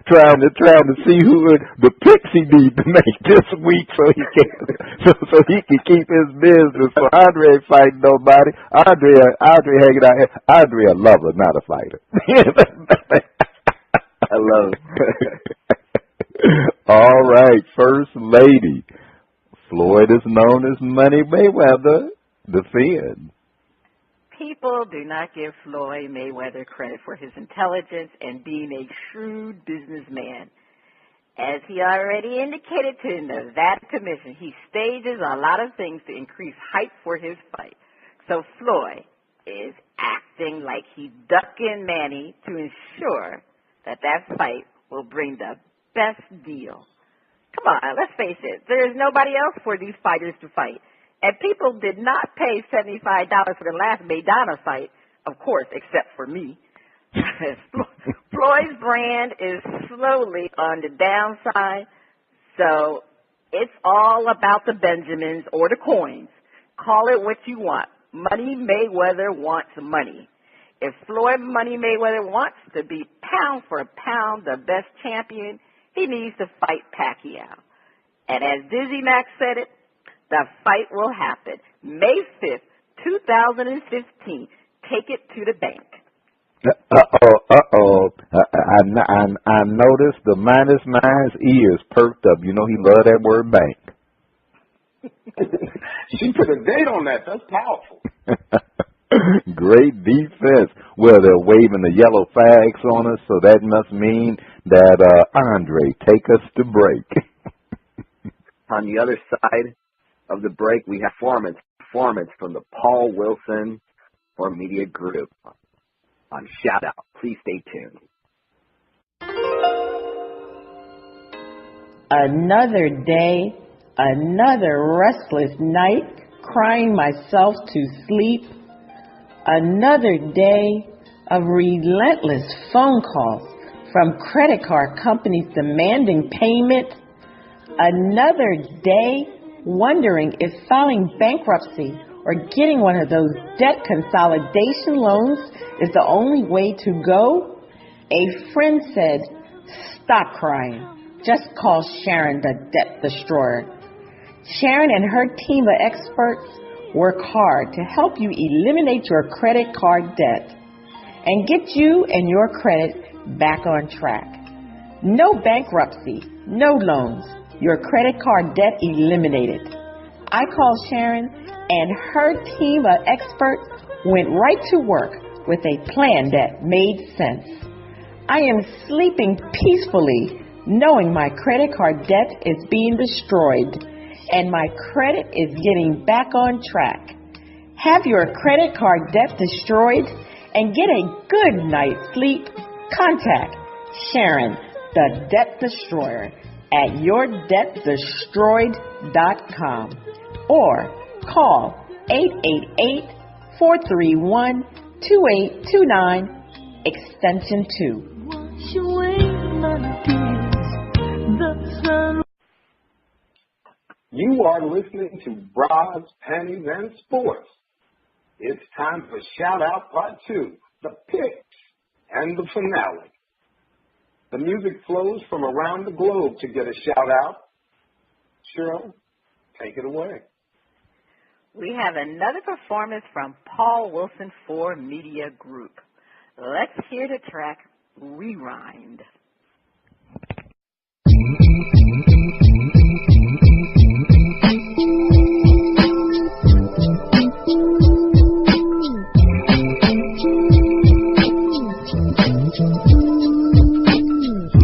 trying to see who the picks he needs to make this week so he can keep his business. So Andre ain't fighting nobody. Andre hanging out. Andre a lover, not a fighter. I love it. All right, First Lady. Floyd is known as Money Mayweather. Defend. People do not give Floyd Mayweather credit for his intelligence and being a shrewd businessman. As he already indicated to the Nevada Commission, he stages a lot of things to increase hype for his fight. So Floyd is acting like he's ducking Manny to ensure that fight will bring the best deal. Come on, let's face it. There is nobody else for these fighters to fight. And people did not pay $75 for the last Maidana fight, of course, except for me. Floyd's brand is slowly on the downside, so it's all about the Benjamins or the coins. Call it what you want. Money Mayweather wants money. If Floyd Money Mayweather wants to be pound for pound the best champion, he needs to fight Pacquiao. And as DizzieMac said it, the fight will happen May 5th, 2015. Take it to the bank. I noticed the Midas man's ears perked up. You know he loved that word bank. She put a date on that. That's powerful. Great defense. Well, they're waving the yellow flags on us, so that must mean that, Andre, take us to break. On the other side of the break, we have performance from the Paul Wilson for Media Group on Shout Out. Please stay tuned. Another day, another restless night, crying myself to sleep. Another day of relentless phone calls from credit card companies demanding payment. Another day wondering if filing bankruptcy or getting one of those debt consolidation loans is the only way to go. A friend said, "Stop crying. Just call Sharon, the debt destroyer." Sharon and her team of experts work hard to help you eliminate your credit card debt and get you and your credit back on track. No bankruptcy, no loans, your credit card debt eliminated. I called Sharon and her team of experts went right to work with a plan that made sense. I am sleeping peacefully knowing my credit card debt is being destroyed and my credit is getting back on track. Have your credit card debt destroyed and get a good night's sleep? Contact Sharon, the Debt Destroyer, at yourdebtdestroyed.com or call 888-431-2829, extension 2. You are listening to Bras, Panties and Sports. It's time for Shout Out Part 2, the picks and the finale. The music flows from around the globe to get a shout out. Cheryl, take it away. We have another performance from Paul Wilson for Media Group. Let's hear the track Rewind.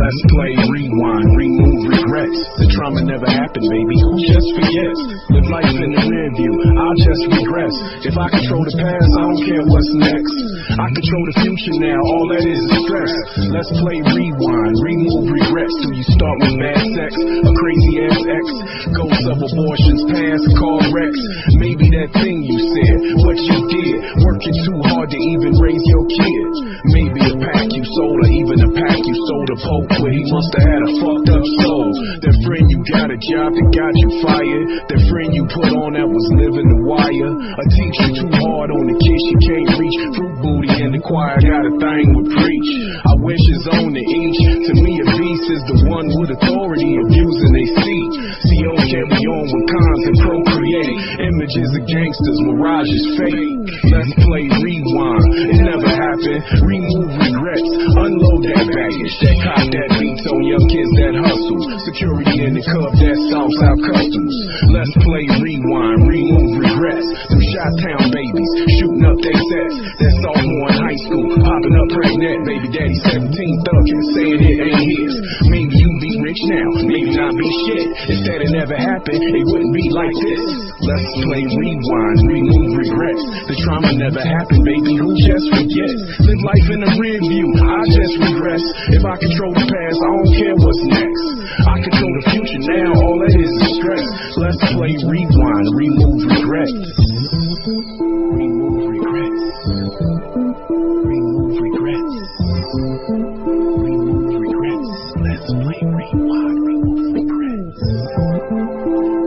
Let's play rewind, remove regrets. The trauma never happened, baby. Who just forgets? Live life in the rear view, I'll just regress. If I control the past, I don't care what's next. I control the future now, all that is stress. Let's play rewind, remove regrets. Do you start with bad sex, a crazy ass ex? Ghosts of abortions, past car wrecks. Maybe that thing you said, what you did, working too hard to even raise your kids. Maybe a pack you sold, or even a pack you sold a Pope, where he must have had a fucked up soul. That friend you got a job that got you fired. That friend you put on that was living the wire. A teacher too hard on the kids you can't reach. Fruit booty in the choir got a thing with preach. I wish it's on to each. To me a beast is the one with authority abusing they seat. CO carry on with cons and procreate. Images of gangsters, mirage is fake. Let's play rewind, it never happened. Remove regrets, unload that baggage. That cop that beats on young kids that hustle. Security in the club that solves our customs. Let's play rewind, remove regrets. Them Chi-Town babies shooting up their sets. That sophomore in high school popping up pregnant. Baby daddy 17 thugging, saying it ain't his. Maybe you be rich now, maybe not be shit. If that had never happened, it wouldn't be like this. Let's play rewind, remove regrets. The trauma never happened, baby, who just forget? Live life in the rear view, I just regress. If I control the past, I don't care what's next. I control the future now, all that is stress. Let's play rewind, remove regrets. Remove regrets. Remove regrets. Remove regrets. Let's play rewind, remove regrets.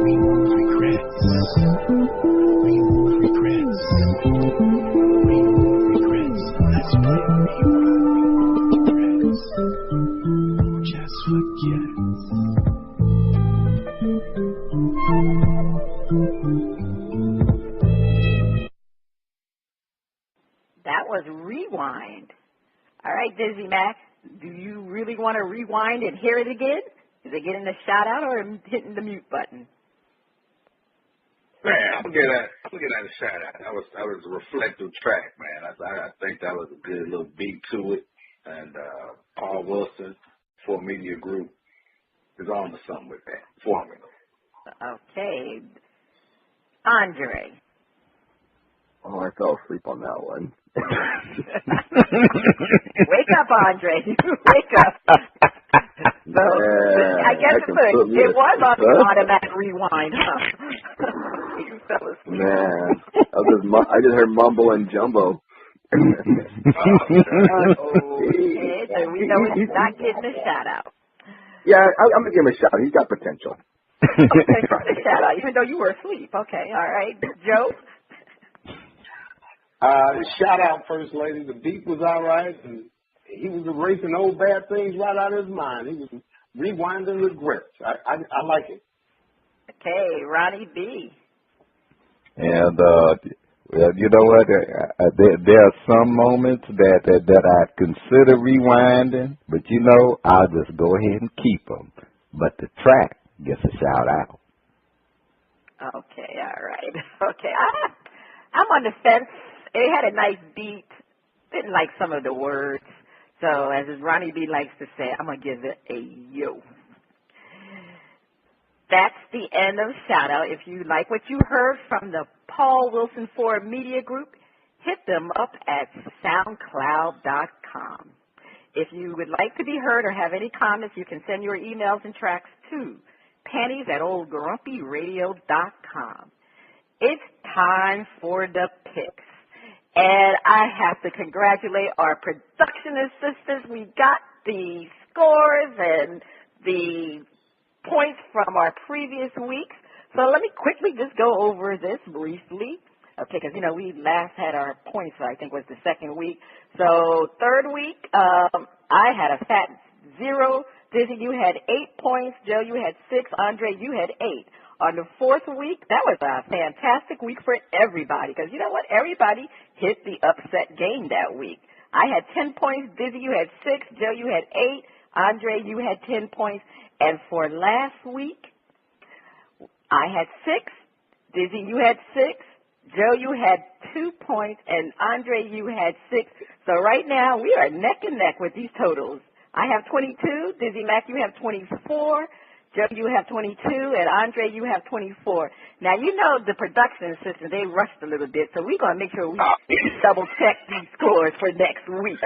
Remove regrets. Remove regrets. Remove regrets. Let's play rewind, remove regrets. Just forget. That was Rewind. All right, DizzieMac, do you really want to rewind and hear it again? Is it getting a shout out or hitting the mute button? Man, I'm gonna get that a shout out. That was a reflective track, man. I think that was a good little beat to it. And Paul Wilson, For Media Group, is on to something with that for me. Okay. Andre. Oh, I fell asleep on that one. Wake up, Andre. Wake up. So, I guess it was on the automatic rewind, huh? You fell asleep. Man, I just heard mumble and jumbo. Okay, so we know he's not getting a shout out. Yeah, I'm going to give him a shout out. He's got potential. Okay, for the shout out, even though you were asleep. Okay, all right. Joe? Shout out, First Lady. The beat was all right, and he was erasing old bad things right out of his mind. He was rewinding regrets. I like it. Okay, Ronnie B. And you know what? There are some moments that I consider rewinding, but you know, I'll just go ahead and keep them. But the track gets a shout out. Okay, all right. Okay, I'm on the fence. It had a nice beat. Didn't like some of the words. So, as Ronnie B likes to say, I'm going to give it a yo. That's the end of shout out. If you like what you heard from the Paul Wilson Ford Media Group, hit them up at SoundCloud.com. If you would like to be heard or have any comments, you can send your emails and tracks to panties@oldgrumpyradio.com. It's time for the picks. And I have to congratulate our production assistants. We got the scores and the points from our previous weeks. So let me quickly just go over this briefly. Okay, because, we last had our points, I think, was the second week. So third week, I had a fat 0. Dizzy, you had 8 points. Joe, you had 6. Andre, you had 8. On the fourth week, that was a fantastic week for everybody because you know what? Everybody hit the upset game that week. I had 10 points. Dizzy, you had 6. Joe, you had 8. Andre, you had 10 points. And for last week, I had 6. Dizzy, you had 6. Joe, you had 2 points. And Andre, you had 6. So right now, we are neck and neck with these totals. I have 22. DizzieMac, you have 24. Joe, you have 22, and Andre, you have 24. Now, you know the production assistant, they rushed a little bit, so we're going to make sure we double-check these scores for next week.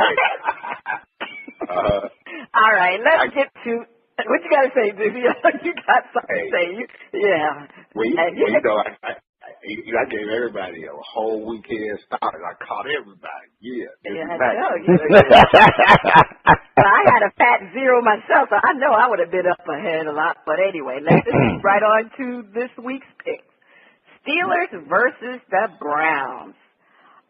All right, let's get to what you got to say, Dizzy. You got something to say. Yeah. Well, you know, I gave everybody a whole weekend start. I caught everybody. Yeah. I know. I had a fat 0 myself, so I know I would have been up ahead a lot. But anyway, let's just get right on to this week's picks. Steelers versus the Browns.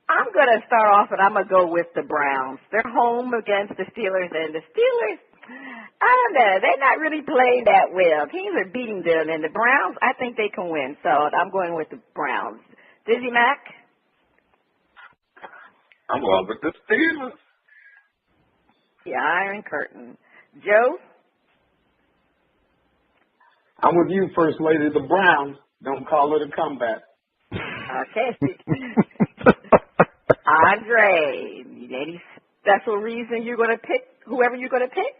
I'm going to start off, and I'm going to go with the Browns. They're home against the Steelers, and the Steelers, I don't know, they're not really playing that well. Teams are beating them, and the Browns, I think they can win. So I'm going with the Browns. DizzieMac? I'm going with the Steelers. The Iron Curtain. Joe? I'm with you, First Lady. The Browns. Don't call it a comeback. Okay. Andre, any special reason you're going to pick whoever you're going to pick?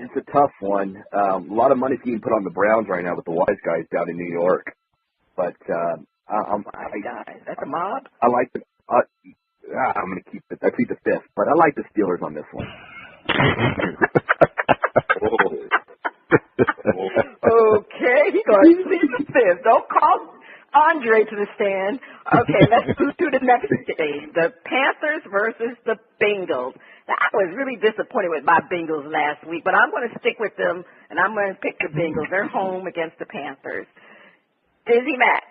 it's a tough one. A lot of money's being put on the Browns right now with the wise guys down in New York. But that's a mob. I like the. I'm going to keep it. I keep the fifth, but I like the Steelers on this one. Okay, he's going to plead the fifth. Don't call Andre to the stand. Okay, let's move to the next game. The Panthers versus the Bengals. Now, I was really disappointed with my Bengals last week, but I'm going to stick with them, and I'm going to pick the Bengals. They're home against the Panthers. DizzieMac.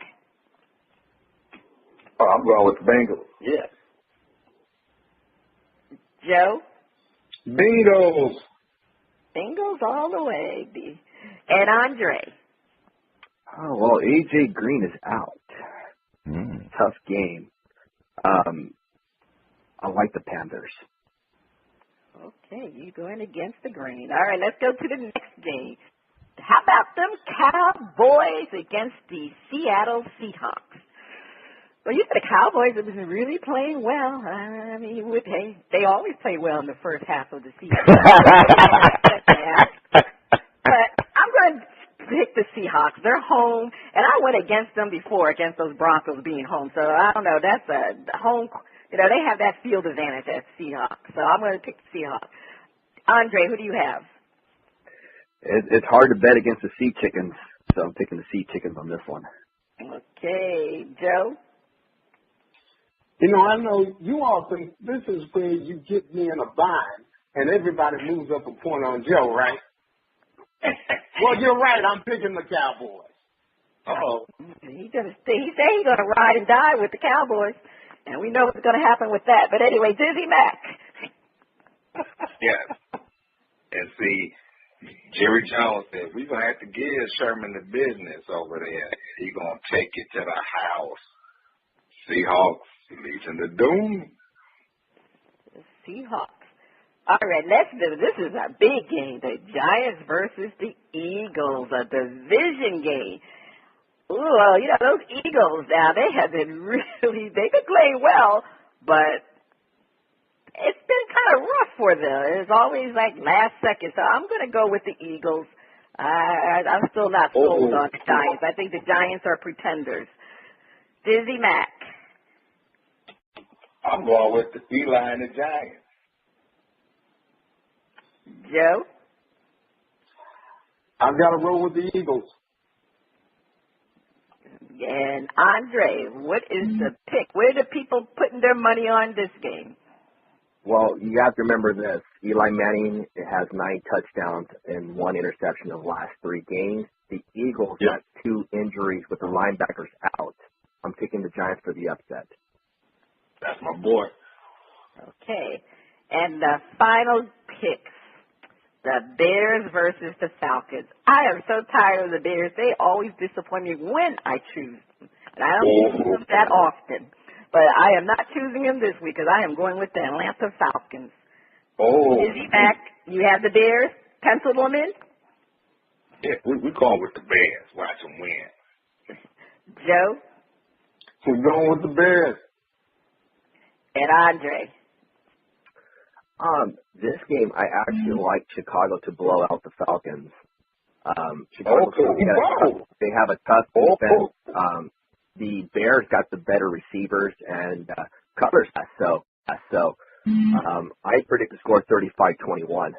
Oh, I'm going with the Bengals. Yes. Joe? Bengals. Bengals all the way. And Andre? Oh, well, A.J. Green is out. Tough game. I like the Panthers. Okay, you going against the grain. All right, let's go to the next game. How about them Cowboys against the Seattle Seahawks? Well, you said the Cowboys have been really playing well. I mean, they always play well in the first half of the season. But I'm going to pick the Seahawks. They're home, and I went against them before, against those Broncos being home. So, I don't know. That's a home, they have that field advantage at Seahawks. So I'm going to pick the Seahawks. Andre, who do you have? It's hard to bet against the Sea Chickens, so I'm picking the Sea Chickens on this one. Okay. Joe? I know you all think this is where you get me in a bind, and everybody moves up a point on Joe, right? Well, you're right. I'm picking the Cowboys. Uh-oh. He said he's going to ride and die with the Cowboys, and we know what's going to happen with that. But anyway, DizzieMac. Yes. And see, Jerry Jones said, we're going to have to give Sherman the business over there. He's going to take it to the house. Seahawks leading the doom. The Seahawks. All right, this is a big game. The Giants versus the Eagles, a division game. Ooh, those Eagles now, they've been playing well, but it's been kind of rough for them. It's always like last second. So I'm going to go with the Eagles. I'm still not sold on the Giants. I think the Giants are pretenders. DizzieMac. I'm going with the Eli and the Giants. Joe? I've got to roll with the Eagles. And Andre, what is the pick? Where are the people putting their money on this game? Well, you have to remember this. Eli Manning has 9 touchdowns and 1 interception in the last 3 games. The Eagles got 2 injuries with the linebackers out. I'm picking the Giants for the upset. That's my boy. Okay. And the final picks, the Bears versus the Falcons. I am so tired of the Bears. They always disappoint me when I choose them. And I don't choose them that often. But I am not choosing them this week because I am going with the Atlanta Falcons. DizzieMac, you have the Bears? Pencil them in? Yeah, we're going with the Bears. Watch them win. Joe? We're going with the Bears. And Andre? This game, I actually like Chicago to blow out the Falcons. Chicago, they have a tough defense. The Bears got the better receivers and Cutler's. So I predict the score 35-21.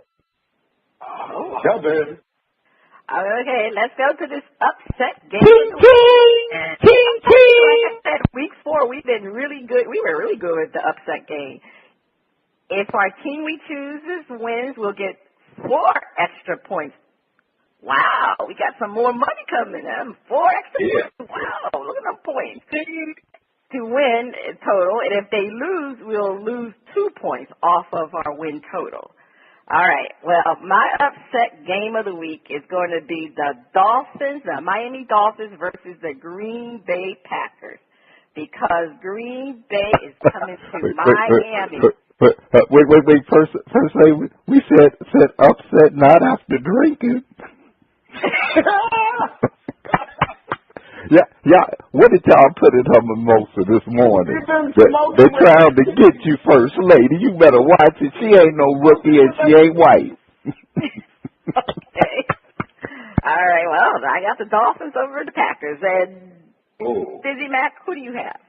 Okay, let's go to this upset game. Like I said, week 4, we've been really good. We were really good with the upset game. If our team we chooses wins, we'll get 4 extra points. Wow, we got some more money coming in. 4 extra points. Wow, look at them points. To win total, and if they lose, we'll lose 2 points off of our win total. All right, well, my upset game of the week is going to be the Miami Dolphins versus the Green Bay Packers, because Green Bay is coming to Miami. Wait. First, we said upset, not after drinking. Yeah. What did y'all put in her mimosa this morning? They trying to get you, first lady. You better watch it. She ain't no rookie and she ain't white. Okay. All right, well, I got the Dolphins over the Packers. And DizzieMac, who do you have?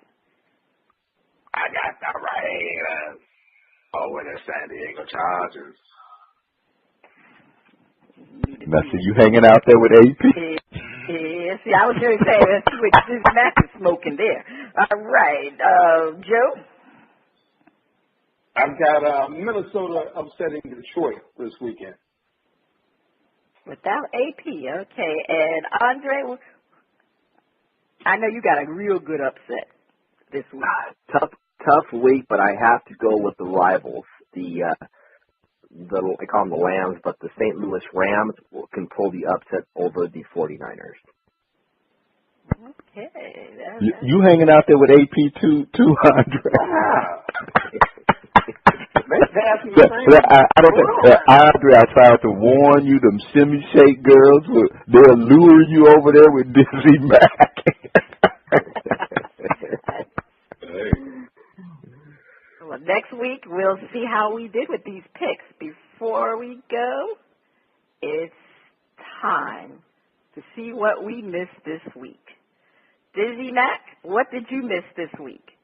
I got the Raiders over the San Diego Chargers. Now, see, you hanging out there with AP? Yeah, see, I was going to say, let's see what DizzieMac is smoking there. All right, Joe? I've got Minnesota upsetting Detroit this weekend. Without AP, okay. And Andre, I know you got a real good upset this week. Tough week, but I have to go with the rivals. I call them the Lambs, but the St. Louis Rams can pull the upset over the 49ers. Okay. You hanging out there with AP too, Andre? I don't think, Andre, I tried to warn you, them Shimmy Shake girls, they'll lure you over there with DizzieMac. Well, next week, we'll see how we did with these picks. Before we go, it's time to see what we missed this week. DizzieMac, what did you miss this week?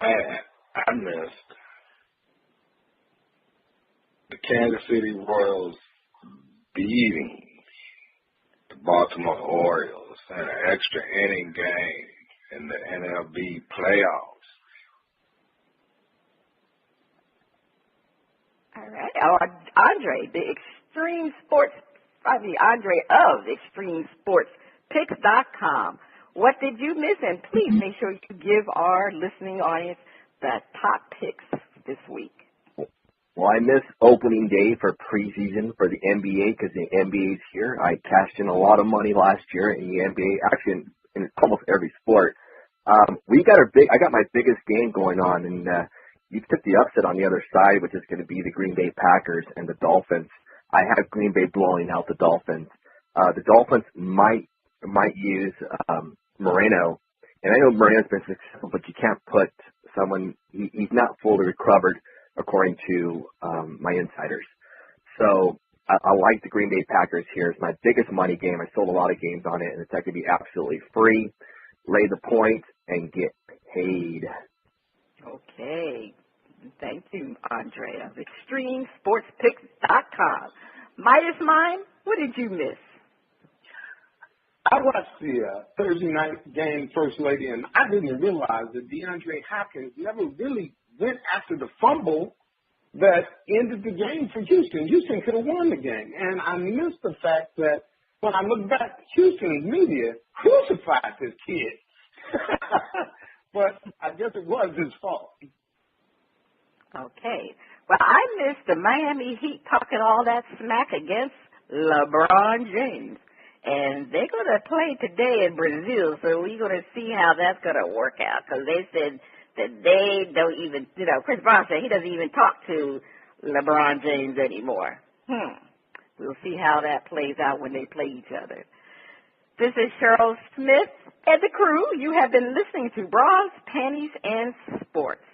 Man, I missed the Kansas City Royals beating the Baltimore Orioles in an extra inning game in the MLB playoffs. All right. Andre, Andre of ExtremeSportsPicks.com. What did you miss? And please make sure you give our listening audience the top picks this week. Well, I missed opening day for preseason for the NBA because the NBA's here. I cashed in a lot of money last year in the NBA, actually in almost every sport. I got my biggest game going on, and you took the upset on the other side, which is going to be the Green Bay Packers and the Dolphins. I have Green Bay blowing out the Dolphins. The Dolphins might use Moreno, and I know Moreno's been successful, but you can't put someone. He's not fully recovered, according to my insiders. So I like the Green Bay Packers here. It's my biggest money game. I sold a lot of games on it, and it's going to be absolutely free. Lay the point and get paid. Okay. Thank you, Andre of ExtremeSportsPicks.com. Midas Mine, what did you miss? I watched the Thursday night game, First Lady, and I didn't realize that DeAndre Hopkins never really went after the fumble that ended the game for Houston. Houston could have won the game. And I missed the fact that when I look back, Houston's media crucified this kid. But I guess it was his fault. Okay. Well, I missed the Miami Heat talking all that smack against LeBron James. And they're going to play today in Brazil, so we're going to see how that's going to work out. Because they said that they don't even, Chris Brown said he doesn't even talk to LeBron James anymore. We'll see how that plays out when they play each other. This is Cheryl Smith and the crew. You have been listening to Bras, Panties, and Sports.